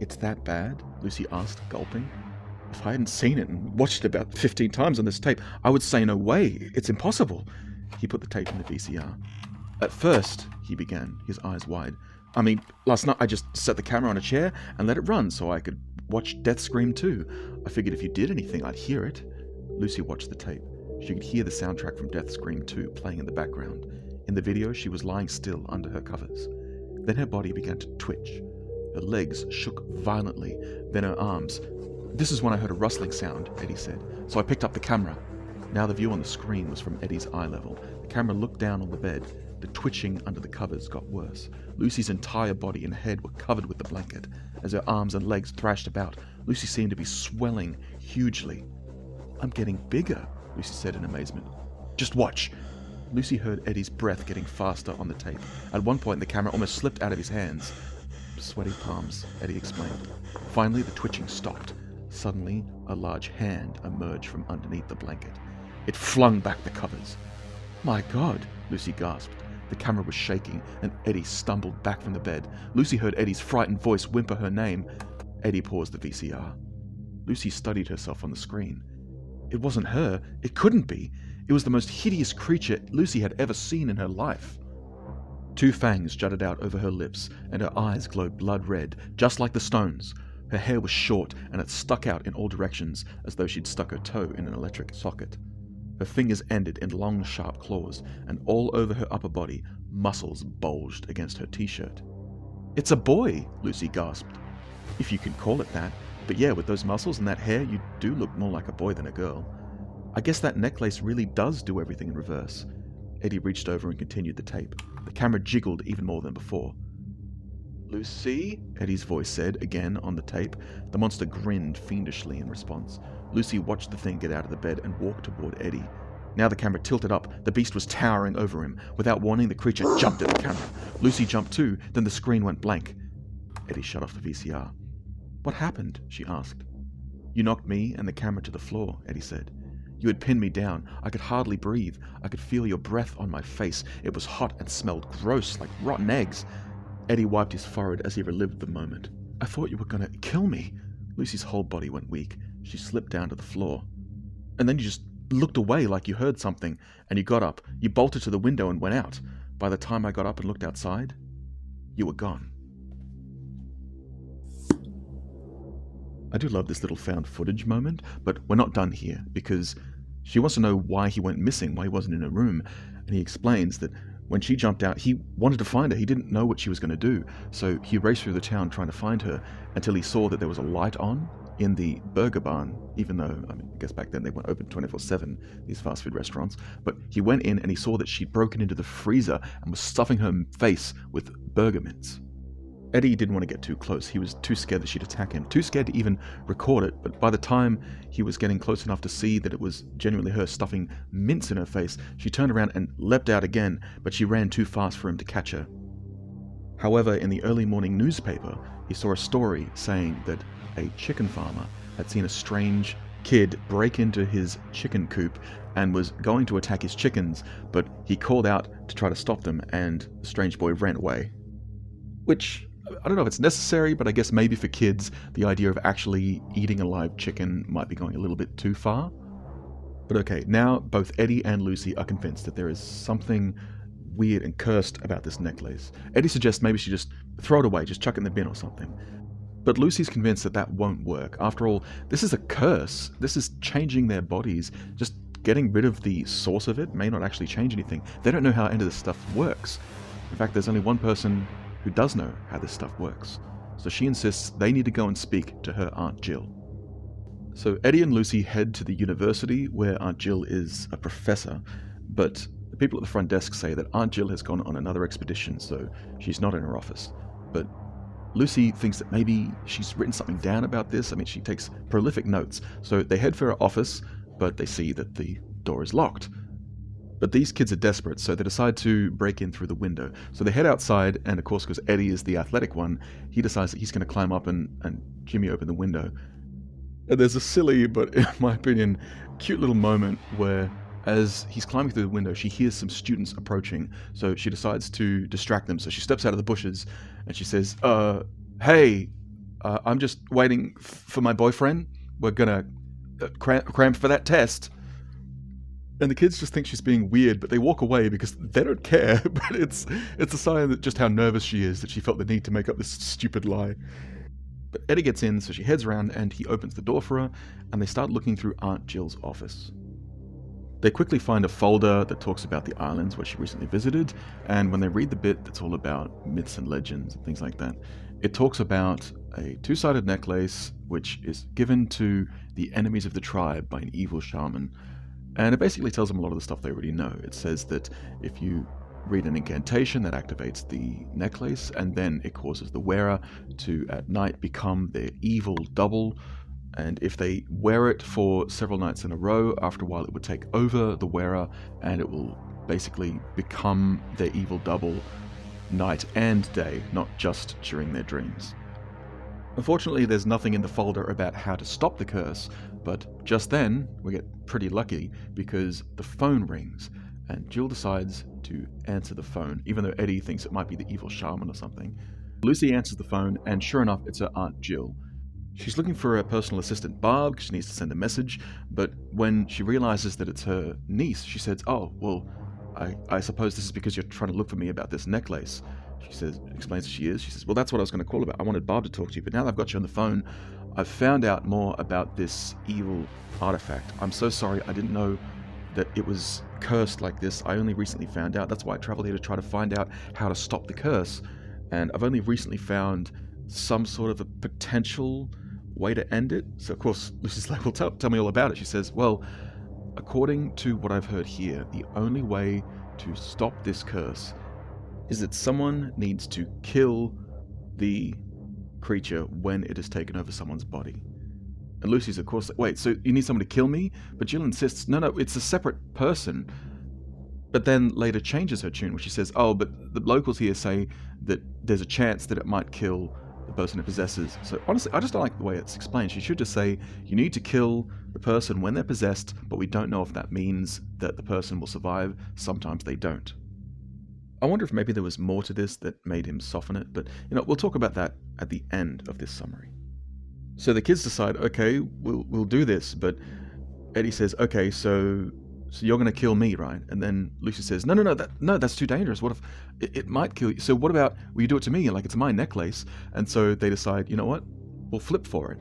"It's that bad?" Lucy asked, gulping. "If I hadn't seen it and watched it about 15 times on this tape, I would say no way, it's impossible." He put the tape in the VCR. "At first," he began, his eyes wide, "I mean, last night I just set the camera on a chair and let it run so I could watch Death Scream 2. I figured if you did anything, I'd hear it." Lucy watched the tape. She could hear the soundtrack from Death Scream 2 playing in the background. In the video, she was lying still under her covers. Then her body began to twitch. Her legs shook violently, then her arms. "This is when I heard a rustling sound," Eddie said, "so I picked up the camera." Now the view on the screen was from Eddie's eye level. The camera looked down on the bed. The twitching under the covers got worse. Lucy's entire body and head were covered with the blanket. As her arms and legs thrashed about, Lucy seemed to be swelling hugely. "I'm getting bigger," Lucy said in amazement. "Just watch." Lucy heard Eddie's breath getting faster on the tape. At one point, the camera almost slipped out of his hands. "Sweaty palms," Eddie explained. Finally, the twitching stopped. Suddenly, a large hand emerged from underneath the blanket. It flung back the covers. "My God," Lucy gasped. The camera was shaking, and Eddie stumbled back from the bed. Lucy heard Eddie's frightened voice whimper her name. Eddie paused the VCR. Lucy studied herself on the screen. It wasn't her. It couldn't be. It was the most hideous creature Lucy had ever seen in her life. Two fangs jutted out over her lips, and her eyes glowed blood red, just like the stones. Her hair was short, and it stuck out in all directions, as though she'd stuck her toe in an electric socket. Her fingers ended in long, sharp claws, and all over her upper body, muscles bulged against her t-shirt. "It's a boy," Lucy gasped. "If you can call it that. But yeah, with those muscles and that hair, you do look more like a boy than a girl. I guess that necklace really does do everything in reverse." Eddie reached over and continued the tape. The camera jiggled even more than before. "Lucy?" Eddie's voice said, again on the tape. The monster grinned fiendishly in response. Lucy watched the thing get out of the bed and walk toward Eddie. Now the camera tilted up. The beast was towering over him. Without warning, the creature jumped at the camera. Lucy jumped too, then the screen went blank. Eddie shut off the VCR. "What happened?" she asked. "You knocked me and the camera to the floor," Eddie said. "You had pinned me down. I could hardly breathe. I could feel your breath on my face. It was hot and smelled gross, like rotten eggs." Eddie wiped his forehead as he relived the moment. "I thought you were going to kill me." Lucy's whole body went weak. She slipped down to the floor. "And then you just looked away like you heard something, and you got up. You bolted to the window and went out. By the time I got up and looked outside, you were gone." I do love this little found footage moment, but we're not done here, because she wants to know why he went missing, why he wasn't in her room, and he explains that when she jumped out, he wanted to find her. He didn't know what she was going to do, so he raced through the town trying to find her until he saw that there was a light on in the burger barn, even though, I guess back then they weren't open 24/7, these fast food restaurants, but he went in and he saw that she'd broken into the freezer and was stuffing her face with burger mints. Eddie didn't want to get too close. He was too scared that she'd attack him, too scared to even record it, but by the time he was getting close enough to see that it was genuinely her stuffing mints in her face, she turned around and leapt out again, but she ran too fast for him to catch her. However, in the early morning newspaper, he saw a story saying that a chicken farmer had seen a strange kid break into his chicken coop and was going to attack his chickens, but he called out to try to stop them, and the strange boy ran away. Which, I don't know if it's necessary, but I guess maybe for kids, the idea of actually eating a live chicken might be going a little bit too far. But okay, now both Eddie and Lucy are convinced that there is something weird and cursed about this necklace. Eddie suggests maybe she just throw it away, just chuck it in the bin or something. But Lucy's convinced that that won't work. After all, this is a curse. This is changing their bodies. Just getting rid of the source of it may not actually change anything. They don't know how any of this stuff works. In fact, there's only one person who does know how this stuff works. So she insists they need to go and speak to her Aunt Jill. So Eddie and Lucy head to the university where Aunt Jill is a professor, but the people at the front desk say that Aunt Jill has gone on another expedition, so she's not in her office. But Lucy thinks that maybe she's written something down about this. I mean, she takes prolific notes. So they head for her office, but they see that the door is locked. But these kids are desperate, so they decide to break in through the window. So they head outside, and of course, because Eddie is the athletic one, he decides that he's going to climb up and Jimmy open the window. And there's a silly, but in my opinion, cute little moment where as he's climbing through the window, she hears some students approaching, so she decides to distract them. So she steps out of the bushes, and she says, hey, I'm just waiting for my boyfriend. We're going to cram for that test. And the kids just think she's being weird, but they walk away because they don't care. But it's a sign that just how nervous she is, that she felt the need to make up this stupid lie. But Eddie gets in, so she heads around and he opens the door for her, and they start looking through Aunt Jill's office. They quickly find a folder that talks about the islands where she recently visited, and when they read the bit that's all about myths and legends and things like that, it talks about a two-sided necklace which is given to the enemies of the tribe by an evil shaman. And it basically tells them a lot of the stuff they already know. It says that if you read an incantation, that activates the necklace, and then it causes the wearer to, at night, become their evil double. And if they wear it for several nights in a row, after a while it would take over the wearer, and it will basically become their evil double night and day, not just during their dreams. Unfortunately, there's nothing in the folder about how to stop the curse, but just then, we get pretty lucky because the phone rings, and Jill decides to answer the phone, even though Eddie thinks it might be the evil shaman or something. Lucy answers the phone, and sure enough, it's her Aunt Jill. She's looking for her personal assistant Barb because she needs to send a message, but when she realizes that it's her niece, she says, oh, well, I suppose this is because you're trying to look for me about this necklace. She says, explains who she is. She says, well, that's what I was going to call about. I wanted Barb to talk to you, but now that I've got you on the phone, I've found out more about this evil artifact. I'm so sorry, I didn't know that it was cursed like this. I only recently found out. That's why I traveled here to try to find out how to stop the curse. And I've only recently found some sort of a potential way to end it. So, of course, Lucy's like, well, tell me all about it. She says, well, according to what I've heard here, the only way to stop this curse is that someone needs to kill the creature when it has taken over someone's body. And Lucy's, of course, like, wait, so you need someone to kill me? But Jill insists, no, it's a separate person. But then later changes her tune, where she says, oh, but the locals here say that there's a chance that it might kill the person it possesses. So honestly, I just don't like the way it's explained. She should just say, you need to kill the person when they're possessed, but we don't know if that means that the person will survive. Sometimes they don't. I wonder if maybe there was more to this that made him soften it, but we'll talk about that at the end of this summary. So the kids decide, okay, we'll do this, but Eddie says, okay, so you're going to kill me, right? And then Lucy says, no, that's too dangerous. What if it might kill you? So what about, will you do it to me? Like, it's my necklace. And so they decide, you know what? We'll flip for it.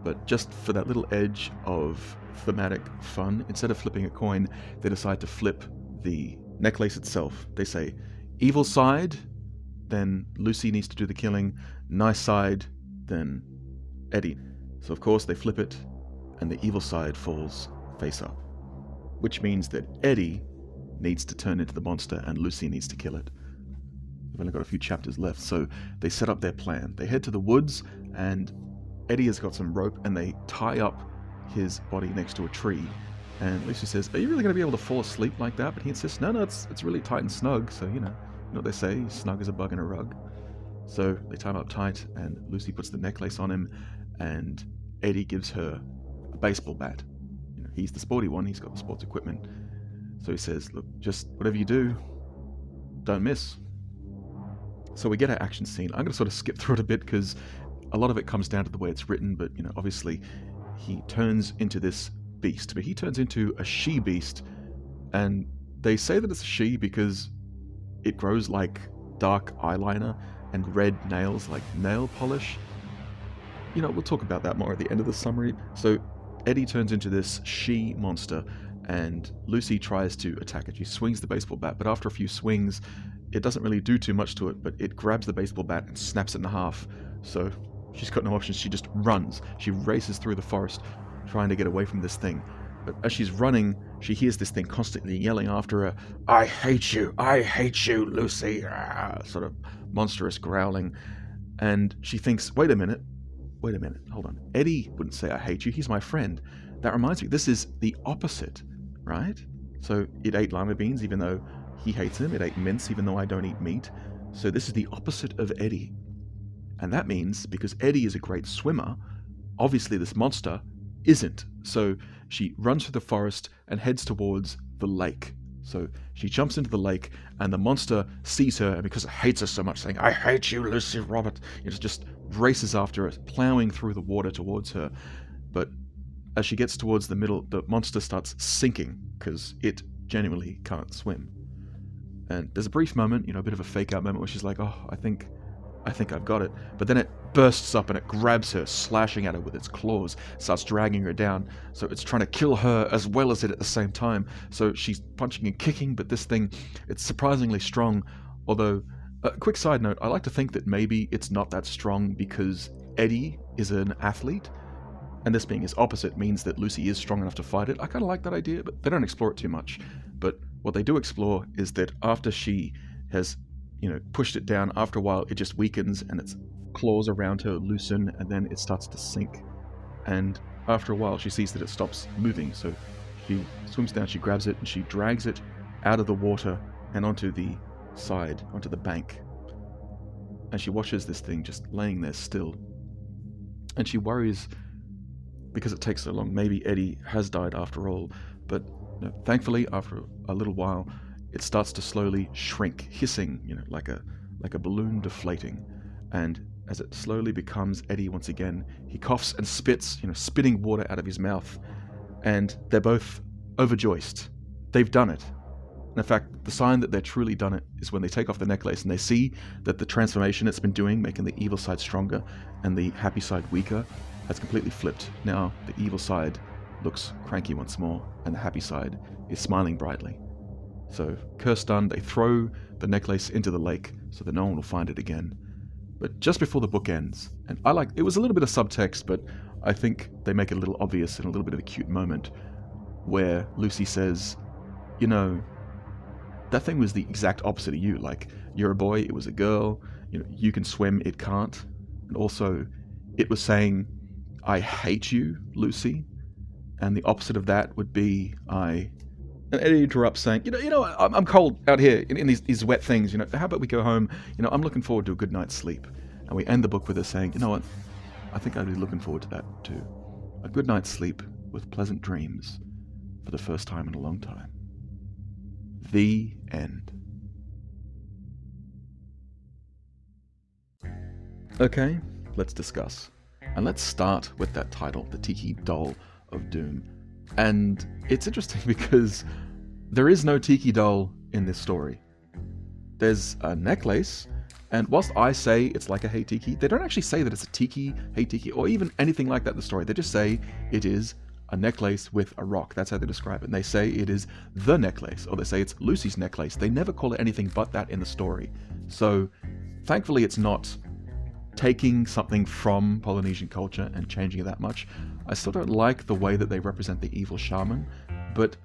But just for that little edge of thematic fun, instead of flipping a coin, they decide to flip the necklace itself. They say, evil side, then Lucy needs to do the killing. Nice side, then Eddie. So of course they flip it, and the evil side falls face up. Which means that Eddie needs to turn into the monster and Lucy needs to kill it. We've only got a few chapters left, so they set up their plan. They head to the woods, and Eddie has got some rope, and they tie up his body next to a tree. And Lucy says, are you really going to be able to fall asleep like that? But he insists, no, it's really tight and snug, so you know what they say, snug as a bug in a rug. So they tie him up tight, and Lucy puts the necklace on him, and Eddie gives her a baseball bat. He's the sporty one, he's got the sports equipment. So he says, look, just whatever you do, don't miss. So we get our action scene. I'm going to sort of skip through it a bit because a lot of it comes down to the way it's written, but obviously he turns into this beast, but he turns into a she-beast, and they say that it's a she because it grows like dark eyeliner and red nails like nail polish. We'll talk about that more at the end of the summary. So Eddie turns into this she monster, and Lucy tries to attack it. She swings the baseball bat, but after a few swings, it doesn't really do too much to it, but it grabs the baseball bat and snaps it in half. So she's got no options. She just runs. She races through the forest, trying to get away from this thing. But as she's running, she hears this thing constantly yelling after her, I hate you, Lucy, sort of monstrous growling. And she thinks, wait a minute, hold on. Eddie wouldn't say I hate you, he's my friend. That reminds me, this is the opposite, right? So it ate lima beans even though he hates them. It ate mince even though I don't eat meat. So this is the opposite of Eddie. And that means, because Eddie is a great swimmer, obviously this monster isn't. So she runs through the forest and heads towards the lake. So she jumps into the lake, and the monster sees her, and because it hates her so much, saying, "I hate you, Lucy Robert," it just races after her, plowing through the water towards her. But as she gets towards the middle, the monster starts sinking, because it genuinely can't swim. And there's a brief moment, a bit of a fake out moment, where she's like, "Oh, I think I've got it." But then it bursts up and it grabs her, slashing at her with its claws, starts dragging her down. So it's trying to kill her as well as it at the same time. So she's punching and kicking, but this thing, it's surprisingly strong. Although, a quick side note, I like to think that maybe it's not that strong because Eddie is an athlete, and this being his opposite means that Lucy is strong enough to fight it. I kind of like that idea, but they don't explore it too much. But what they do explore is that after she has pushed it down, after a while it just weakens and its claws around her loosen, and then it starts to sink. And after a while she sees that it stops moving, so she swims down, she grabs it, and she drags it out of the water and onto the side, onto the bank. And she watches this thing just laying there still. And she worries, because it takes so long, maybe Eddie has died after all. But thankfully, after a little while, it starts to slowly shrink, hissing, like a balloon deflating. And as it slowly becomes Eddie once again, he coughs and spits, spitting water out of his mouth. And they're both overjoiced. They've done it. And in fact, the sign that they're truly done it is when they take off the necklace and they see that the transformation it's been doing, making the evil side stronger and the happy side weaker, has completely flipped. Now the evil side looks cranky once more, and the happy side is smiling brightly. So, curse done, they throw the necklace into the lake so that no one will find it again. But just before the book ends, and it was a little bit of subtext, but I think they make it a little obvious in a little bit of a cute moment, where Lucy says, that thing was the exact opposite of you. Like, you're a boy, it was a girl, you can swim, it can't. And also, it was saying, "I hate you, Lucy." And the opposite of that would be, And Eddie interrupts saying, I'm cold out here in these wet things, how about we go home? I'm looking forward to a good night's sleep. And we end the book with her saying, "You know what, I think I'd be looking forward to that too. A good night's sleep with pleasant dreams for the first time in a long time." The end. Okay, let's discuss. And let's start with that title, The Tiki Doll of Doom. And it's interesting because there is no tiki doll in this story. There's a necklace, and whilst I say it's like a Hey Tiki, they don't actually say that it's a tiki, Hey Tiki, or even anything like that in the story. They just say it is a necklace with a rock. That's how they describe it. And they say it is the necklace, or they say it's Lucy's necklace. They never call it anything but that in the story. So thankfully it's not taking something from Polynesian culture and changing it that much. I still don't like the way that they represent the evil shaman, but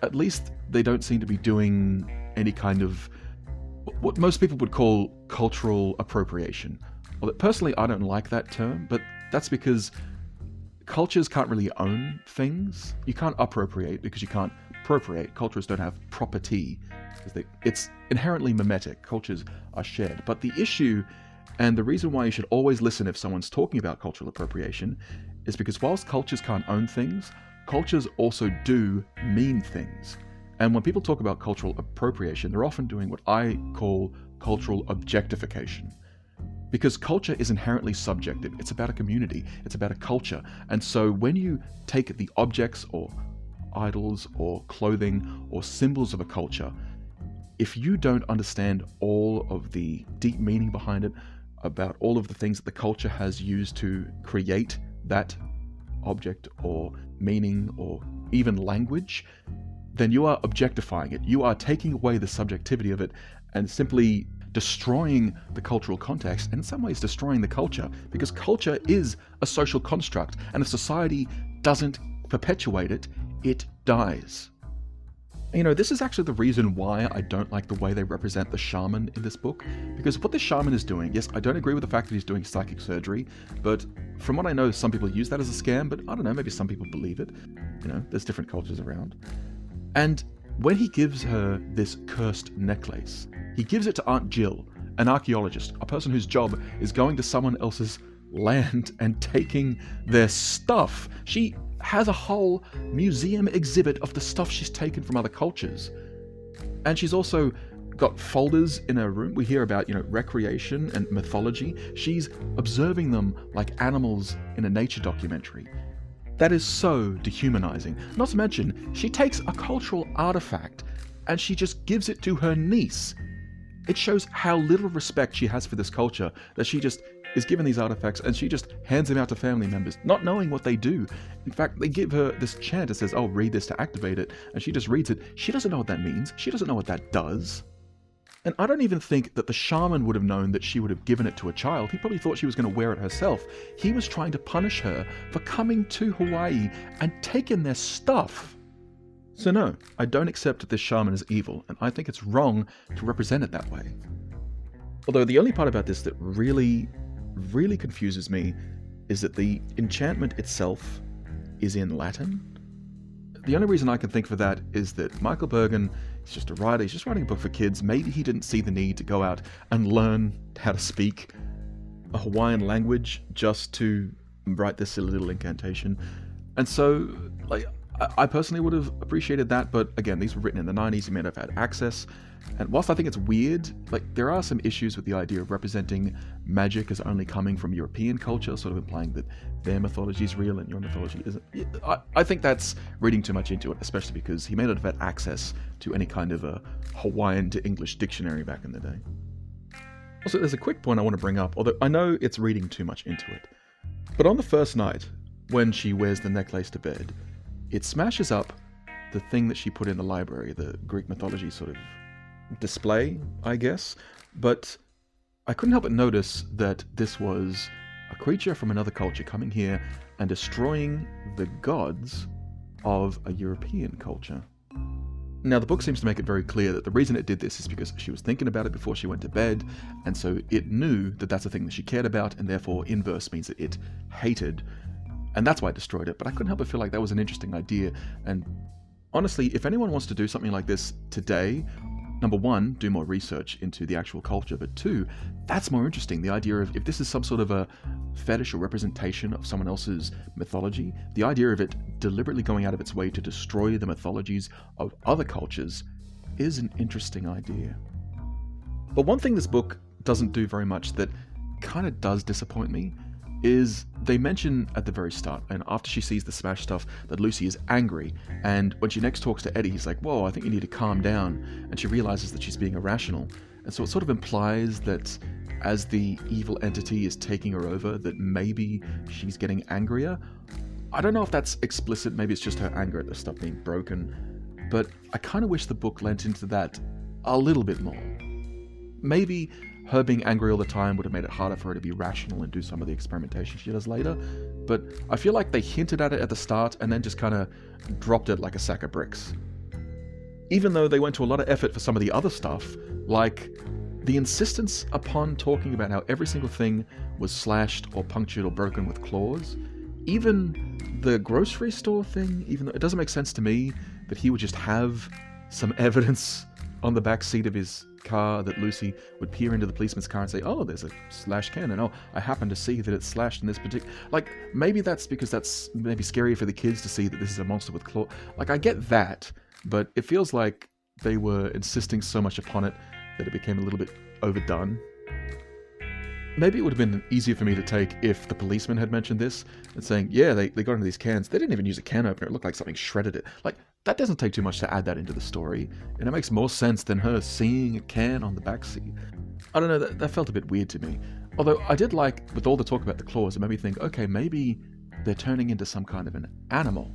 at least they don't seem to be doing any kind of what most people would call cultural appropriation. Well, personally, I don't like that term, but that's because cultures can't really own things. You can't appropriate because you can't appropriate. Cultures don't have property. It's inherently mimetic. Cultures are shared. But the issue, and the reason why you should always listen if someone's talking about cultural appropriation, is because whilst cultures can't own things, cultures also do mean things. And when people talk about cultural appropriation, they're often doing what I call cultural objectification. Because culture is inherently subjective. It's about a community. It's about a culture. And so when you take the objects or idols or clothing or symbols of a culture, if you don't understand all of the deep meaning behind it, about all of the things that the culture has used to create that object or meaning or even language, then you are objectifying it. You are taking away the subjectivity of it and simply destroying the cultural context, and in some ways destroying the culture, because culture is a social construct, and if society doesn't perpetuate it, it dies. This is actually the reason why I don't like the way they represent the shaman in this book, because what the shaman is doing, yes, I don't agree with the fact that he's doing psychic surgery, but from what I know, some people use that as a scam, but I don't know, maybe some people believe it. There's different cultures around. And when he gives her this cursed necklace, he gives it to Aunt Jill, an archaeologist, a person whose job is going to someone else's land and taking their stuff. She has a whole museum exhibit of the stuff she's taken from other cultures. And she's also got folders in her room. We hear about, recreation and mythology. She's observing them like animals in a nature documentary. That is so dehumanizing. Not to mention, she takes a cultural artifact and she just gives it to her niece. It shows how little respect she has for this culture, that she just is given these artifacts and she just hands them out to family members, not knowing what they do. In fact, they give her this chant that says, oh, read this to activate it, and she just reads it. She doesn't know what that means. She doesn't know what that does. And I don't even think that the shaman would have known that she would have given it to a child. He probably thought she was going to wear it herself. He was trying to punish her for coming to Hawaii and taking their stuff. So no, I don't accept that this shaman is evil, and I think it's wrong to represent it that way. Although the only part about this that really confuses me is that the enchantment itself is in Latin. The only reason I can think for that is that Michael Bergen is just a writer. He's just writing a book for kids. Maybe he didn't see the need to go out and learn how to speak a Hawaiian language just to write this silly little incantation. And so, I personally would have appreciated that, but again, these were written in the 90s. He may not have had access. And whilst I think it's weird, there are some issues with the idea of representing magic as only coming from European culture, sort of implying that their mythology is real and your mythology isn't. I think that's reading too much into it, especially because he may not have had access to any kind of a Hawaiian to English dictionary back in the day. Also, there's a quick point I want to bring up, although I know it's reading too much into it. But on the first night, when she wears the necklace to bed, it smashes up the thing that she put in the library, the Greek mythology sort of display, I guess. But I couldn't help but notice that this was a creature from another culture coming here and destroying the gods of a European culture. Now, the book seems to make it very clear that the reason it did this is because she was thinking about it before she went to bed, and so it knew that that's a thing that she cared about, and therefore inverse means that it hated, and that's why it destroyed it. But I couldn't help but feel like that was an interesting idea, and honestly, if anyone wants to do something like this today, number one, do more research into the actual culture, but two, that's more interesting. The idea of, if this is some sort of a fetish or representation of someone else's mythology, the idea of it deliberately going out of its way to destroy the mythologies of other cultures is an interesting idea. But one thing this book doesn't do very much that kind of does disappoint me is they mention at the very start, and after she sees the smash stuff, that Lucy is angry, and when she next talks to Eddie, he's like, whoa, I think you need to calm down, and she realizes that she's being irrational. And so it sort of implies that as the evil entity is taking her over, that maybe she's getting angrier. I don't know if that's explicit, maybe it's just her anger at the stuff being broken, but I kind of wish the book lent into that a little bit more. Maybe her being angry all the time would have made it harder for her to be rational and do some of the experimentation she does later, but I feel like they hinted at it at the start and then just kind of dropped it like a sack of bricks. Even though they went to a lot of effort for some of the other stuff, like the insistence upon talking about how every single thing was slashed or punctured or broken with claws, even the grocery store thing, even though it doesn't make sense to me that he would just have some evidence on the back seat of his car that Lucy would peer into the policeman's car and say, oh, there's a slashed can, and oh, I happen to see that it's slashed in this particular... maybe that's because that's maybe scarier for the kids to see that this is a monster with claws. I get that, but it feels like they were insisting so much upon it that it became a little bit overdone. Maybe it would have been easier for me to take if the policeman had mentioned this and saying, yeah, they got into these cans. They didn't even use a can opener. It looked like something shredded it. That doesn't take too much to add that into the story, and it makes more sense than her seeing a can on the backseat. I don't know, that felt a bit weird to me. Although I did like, with all the talk about the claws, it made me think, okay, maybe they're turning into some kind of an animal,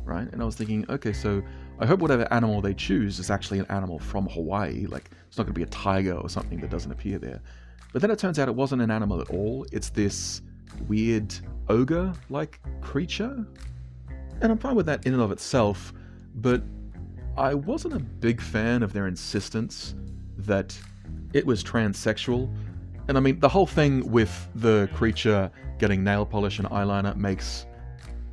right? And I was thinking, okay, so I hope whatever animal they choose is actually an animal from Hawaii. It's not going to be a tiger or something that doesn't appear there. But then it turns out it wasn't an animal at all. It's this weird ogre-like creature. And I'm fine with that in and of itself, but I wasn't a big fan of their insistence that it was transsexual. And I mean, the whole thing with the creature getting nail polish and eyeliner makes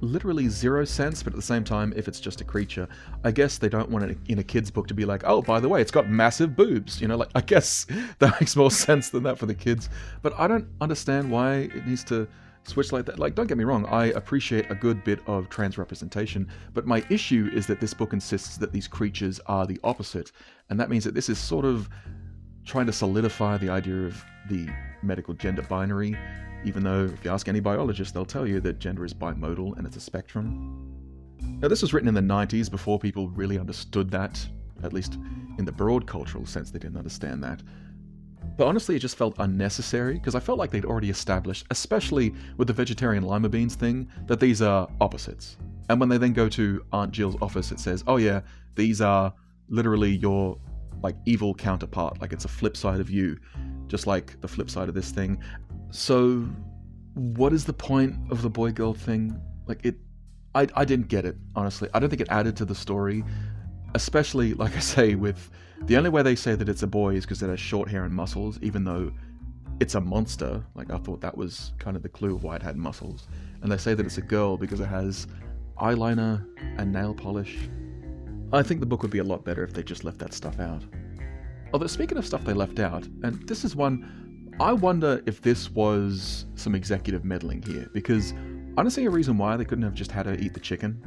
literally zero sense, but at the same time, if it's just a creature, I guess they don't want it in a kid's book to be like, oh, by the way, it's got massive boobs. Like, I guess that makes more sense than that for the kids. But I don't understand why it needs to switch like that. Like, don't get me wrong, I appreciate a good bit of trans representation, but my issue is that this book insists that these creatures are the opposite, and that means that this is sort of trying to solidify the idea of the medical gender binary, even though if you ask any biologist, they'll tell you that gender is bimodal and it's a spectrum. Now, this was written in the 90s, before people really understood that, at least in the broad cultural sense, they didn't understand that. But honestly, it just felt unnecessary, because I felt like they'd already established, especially with the vegetarian lima beans thing, that these are opposites. And when they then go to Aunt Jill's office, it says, oh yeah, these are literally your like evil counterpart, like it's a flip side of you, just like the flip side of this thing. So what is the point of the boy-girl thing? Like, I didn't get it, honestly. I don't think it added to the story, especially, like I say, with the only way they say that it's a boy is because it has short hair and muscles, even though it's a monster. Like, I thought that was kind of the clue of why it had muscles. And they say that it's a girl because it has eyeliner and nail polish. I think the book would be a lot better if they just left that stuff out. Although, speaking of stuff they left out, and this is one, I wonder if this was some executive meddling here, because I don't see a reason why they couldn't have just had her eat the chicken.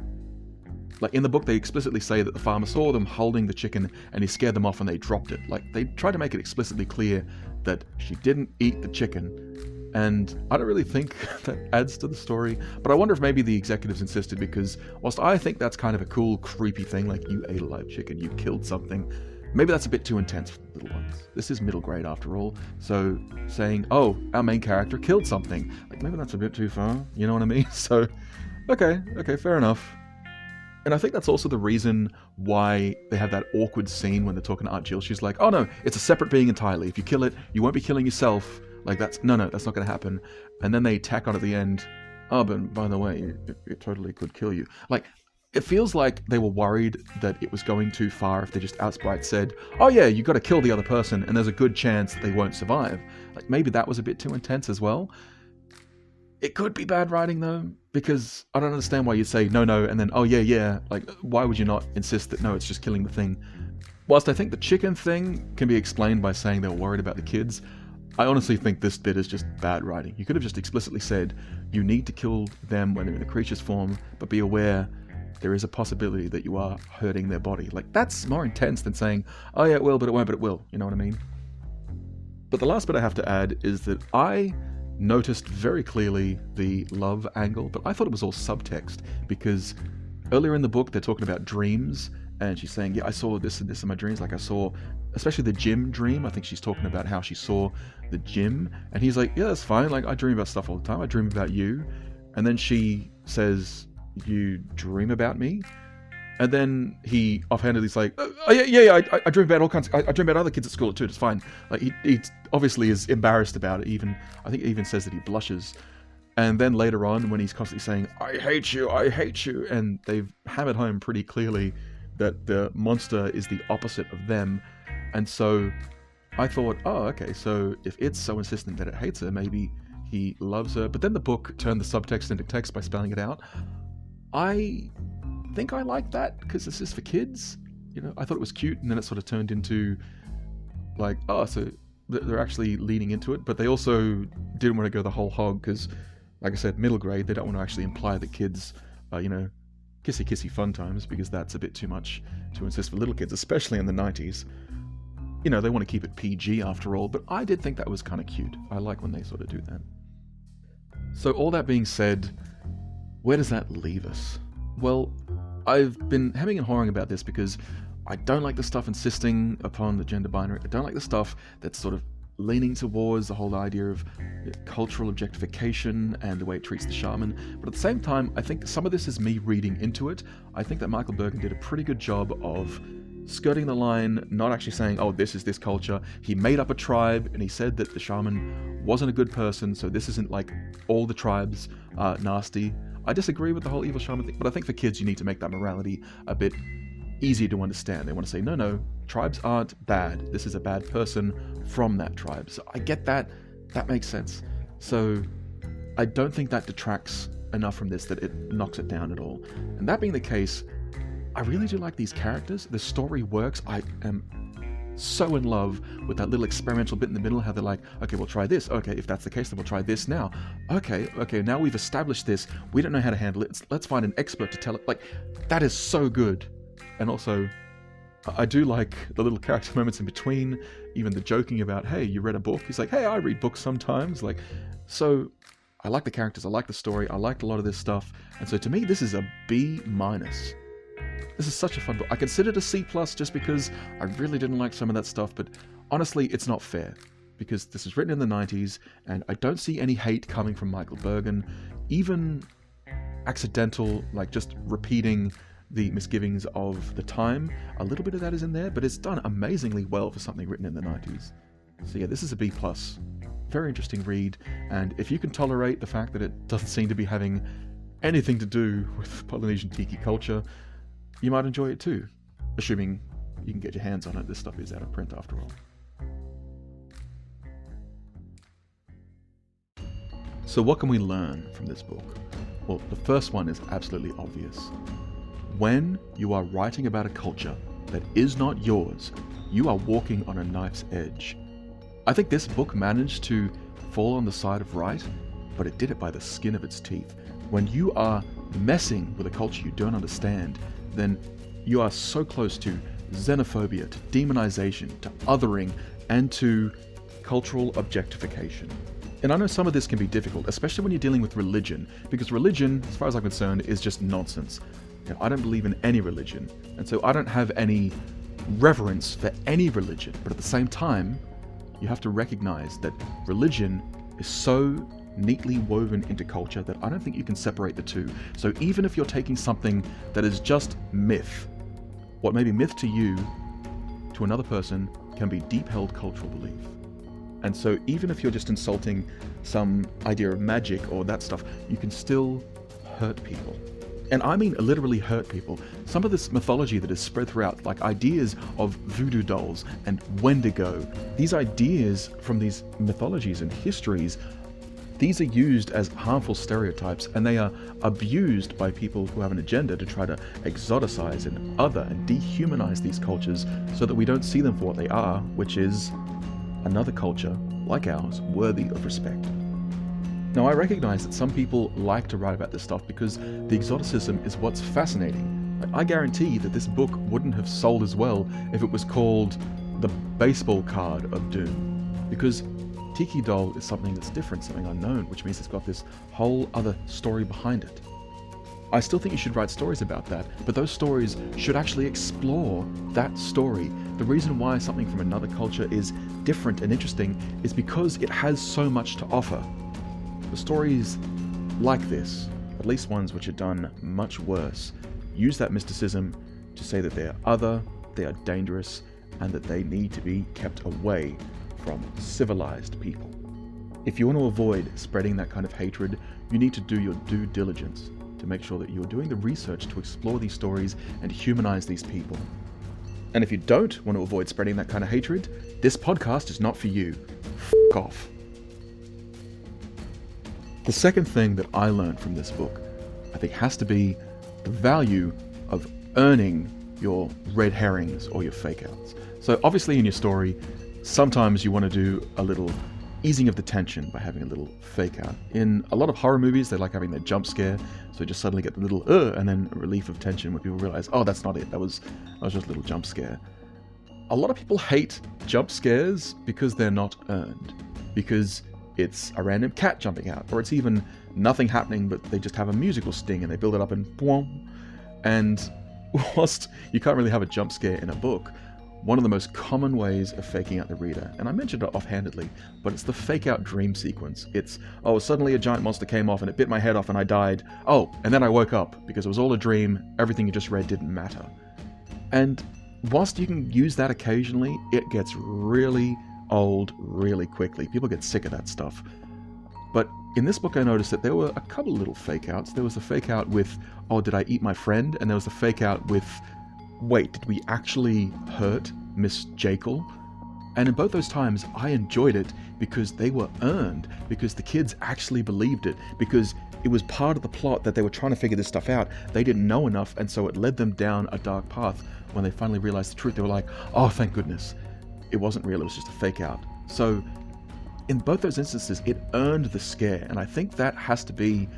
Like, in the book, they explicitly say that the farmer saw them holding the chicken and he scared them off and they dropped it. Like, they tried to make it explicitly clear that she didn't eat the chicken. And I don't really think that adds to the story, but I wonder if maybe the executives insisted, because whilst I think that's kind of a cool, creepy thing, like, you ate a live chicken, you killed something, maybe that's a bit too intense for the little ones. This is middle grade after all, so saying, oh, our main character killed something, like, maybe that's a bit too far, you know what I mean? So, okay, fair enough. And I think that's also the reason why they have that awkward scene when they're talking to Aunt Jill. She's like, oh no, it's a separate being entirely. If you kill it, you won't be killing yourself. Like, that's not going to happen. And then they tack on at the end, oh, but by the way, it totally could kill you. Like, it feels like they were worried that it was going too far if they just outright said, oh yeah, you got to kill the other person and there's a good chance that they won't survive. Like, maybe that was a bit too intense as well. It could be bad writing though, because I don't understand why you'd say no, and then, oh yeah. Like, why would you not insist that no, it's just killing the thing? Whilst I think the chicken thing can be explained by saying they were worried about the kids, I honestly think this bit is just bad writing. You could have just explicitly said, you need to kill them when they're in a creature's form, but be aware there is a possibility that you are hurting their body. Like, that's more intense than saying, oh yeah, it will, but it won't, but it will. You know what I mean? But the last bit I have to add is that I noticed very clearly the love angle, but I thought it was all subtext, because earlier in the book they're talking about dreams, and she's saying, yeah, I saw this and this in my dreams. Like, I saw, especially the gym dream. I think she's talking about how she saw the gym, and he's like, yeah, that's fine. Like, I dream about stuff all the time. I dream about you. And then she says, you dream about me? And then he offhandedly's like, oh, yeah, I dream about all kinds. I dream about other kids at school too. It's fine. Like, he obviously is embarrassed about it. I think he even says that he blushes. And then later on, when he's constantly saying, I hate you, and they've hammered home pretty clearly that the monster is the opposite of them. And so I thought, oh, okay, so if it's so insistent that it hates her, maybe he loves her. But then the book turned the subtext into text by spelling it out. I think I like that, because this is for kids. I thought it was cute, and then it sort of turned into like, oh, so they're actually leaning into it, but they also didn't want to go the whole hog, because, like I said, middle grade, they don't want to actually imply that kids are, kissy fun times, because that's a bit too much to insist for little kids, especially in the 90s. They want to keep it PG after all, but I did think that was kind of cute. I like when they sort of do that. So all that being said, where does that leave us? Well, I've been hemming and hawing about this because I don't like the stuff insisting upon the gender binary. I don't like the stuff that's sort of leaning towards the whole idea of cultural objectification and the way it treats the shaman. But at the same time, I think some of this is me reading into it. I think that Michael Bergen did a pretty good job of skirting the line, not actually saying, oh, this is this culture. He made up a tribe, and he said that the shaman wasn't a good person, so this isn't like all the tribes are nasty. I disagree with the whole evil shaman thing, but I think for kids you need to make that morality a bit easier to understand. They want to say, no, tribes aren't bad. This is a bad person from that tribe. So I get that. That makes sense. So I don't think that detracts enough from this that it knocks it down at all. And that being the case, I really do like these characters. The story works. I am so in love with that little experimental bit in the middle, how they're like, okay, we'll try this. Okay, if that's the case, then we'll try this now. Okay, now we've established this. We don't know how to handle it. Let's find an expert to tell it. Like, that is so good. And also, I do like the little character moments in between, even the joking about, hey, you read a book? He's like, hey, I read books sometimes. Like, so I like the characters, I like the story, I liked a lot of this stuff. And so to me, this is a B-. This is such a fun book. I consider it a C+ just because I really didn't like some of that stuff, but honestly, it's not fair. Because this was written in the 90s, and I don't see any hate coming from Michael Bergen. Even accidental, like just repeating the misgivings of the time, a little bit of that is in there, but it's done amazingly well for something written in the 90s. So yeah, this is a B+. Very interesting read, and if you can tolerate the fact that it doesn't seem to be having anything to do with Polynesian Tiki culture, you might enjoy it too, assuming you can get your hands on it. This stuff is out of print after all. So what can we learn from this book? Well, the first one is absolutely obvious. When you are writing about a culture that is not yours, you are walking on a knife's edge. I think this book managed to fall on the side of right, but it did it by the skin of its teeth. When you are messing with a culture you don't understand, then you are so close to xenophobia, to demonization, to othering, and to cultural objectification. And I know some of this can be difficult, especially when you're dealing with religion, because religion, as far as I'm concerned, is just nonsense. You know, I don't believe in any religion, and so I don't have any reverence for any religion. But at the same time, you have to recognize that religion is so neatly woven into culture that I don't think you can separate the two. So even if you're taking something that is just myth, what may be myth to you, to another person, can be deep-held cultural belief. And so even if you're just insulting some idea of magic or that stuff, you can still hurt people. And I mean literally hurt people. Some of this mythology that is spread throughout, like ideas of voodoo dolls and Wendigo, these ideas from these mythologies and histories, these are used as harmful stereotypes, and they are abused by people who have an agenda to try to exoticize and other and dehumanize these cultures so that we don't see them for what they are, which is another culture, like ours, worthy of respect. Now, I recognize that some people like to write about this stuff because the exoticism is what's fascinating. I guarantee that this book wouldn't have sold as well if it was called The Baseball Card of Doom, because Tiki doll is something that's different, something unknown, which means it's got this whole other story behind it. I still think you should write stories about that, but those stories should actually explore that story. The reason why something from another culture is different and interesting is because it has so much to offer. The stories like this, at least ones which are done much worse, use that mysticism to say that they are other, they are dangerous, and that they need to be kept away from civilized people. If you want to avoid spreading that kind of hatred, you need to do your due diligence to make sure that you're doing the research to explore these stories and humanize these people. And if you don't want to avoid spreading that kind of hatred, this podcast is not for you. F*** off. The second thing that I learned from this book, I think, has to be the value of earning your red herrings or your fake outs. So obviously in your story, sometimes you want to do a little easing of the tension by having a little fake out. In a lot of horror movies, they like having their jump scare, so you just suddenly get the little and then a relief of tension when people realize, oh, that's not it, that was just a little jump scare. A lot of people hate jump scares because they're not earned, because it's a random cat jumping out, or it's even nothing happening, but they just have a musical sting and they build it up and boom. And whilst you can't really have a jump scare in a book, one of the most common ways of faking out the reader, and I mentioned it offhandedly, but it's the fake out dream sequence. It's, oh, suddenly a giant monster came off and it bit my head off and I died. Oh, and then I woke up because it was all a dream. Everything you just read didn't matter. And whilst you can use that occasionally, it gets really old really quickly. People get sick of that stuff. But in this book I noticed that there were a couple of little fake outs. There was a fake out with, oh, did I eat my friend? And there was a fake out with, wait, did we actually hurt Miss Jekyll? And in both those times, I enjoyed it because they were earned, because the kids actually believed it, because it was part of the plot that they were trying to figure this stuff out. They didn't know enough, and so it led them down a dark path. When they finally realized the truth, they were like, oh, thank goodness. It wasn't real, it was just a fake out. So in both those instances, it earned the scare. And I think that has to be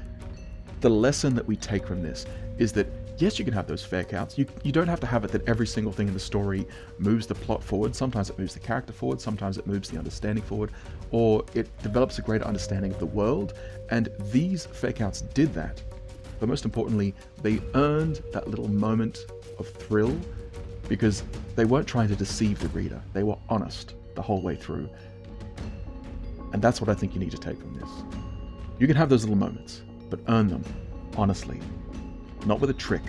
the lesson that we take from this, is that yes, you can have those fake outs. You don't have to have it that every single thing in the story moves the plot forward. Sometimes it moves the character forward, sometimes it moves the understanding forward, or it develops a greater understanding of the world. And these fake outs did that. But most importantly, they earned that little moment of thrill because they weren't trying to deceive the reader. They were honest the whole way through. And that's what I think you need to take from this. You can have those little moments, but earn them honestly. Not with a trick,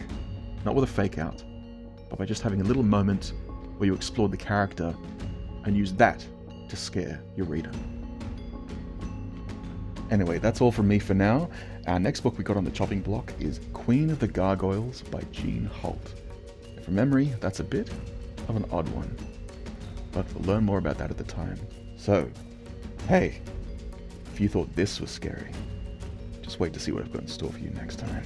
not with a fake out, but by just having a little moment where you explored the character and use that to scare your reader. Anyway, that's all from me for now. Our next book we got on the chopping block is Queen of the Gargoyles by Jean Holt. And from memory, that's a bit of an odd one, but we'll learn more about that at the time. So, hey, if you thought this was scary, just wait to see what I've got in store for you next time.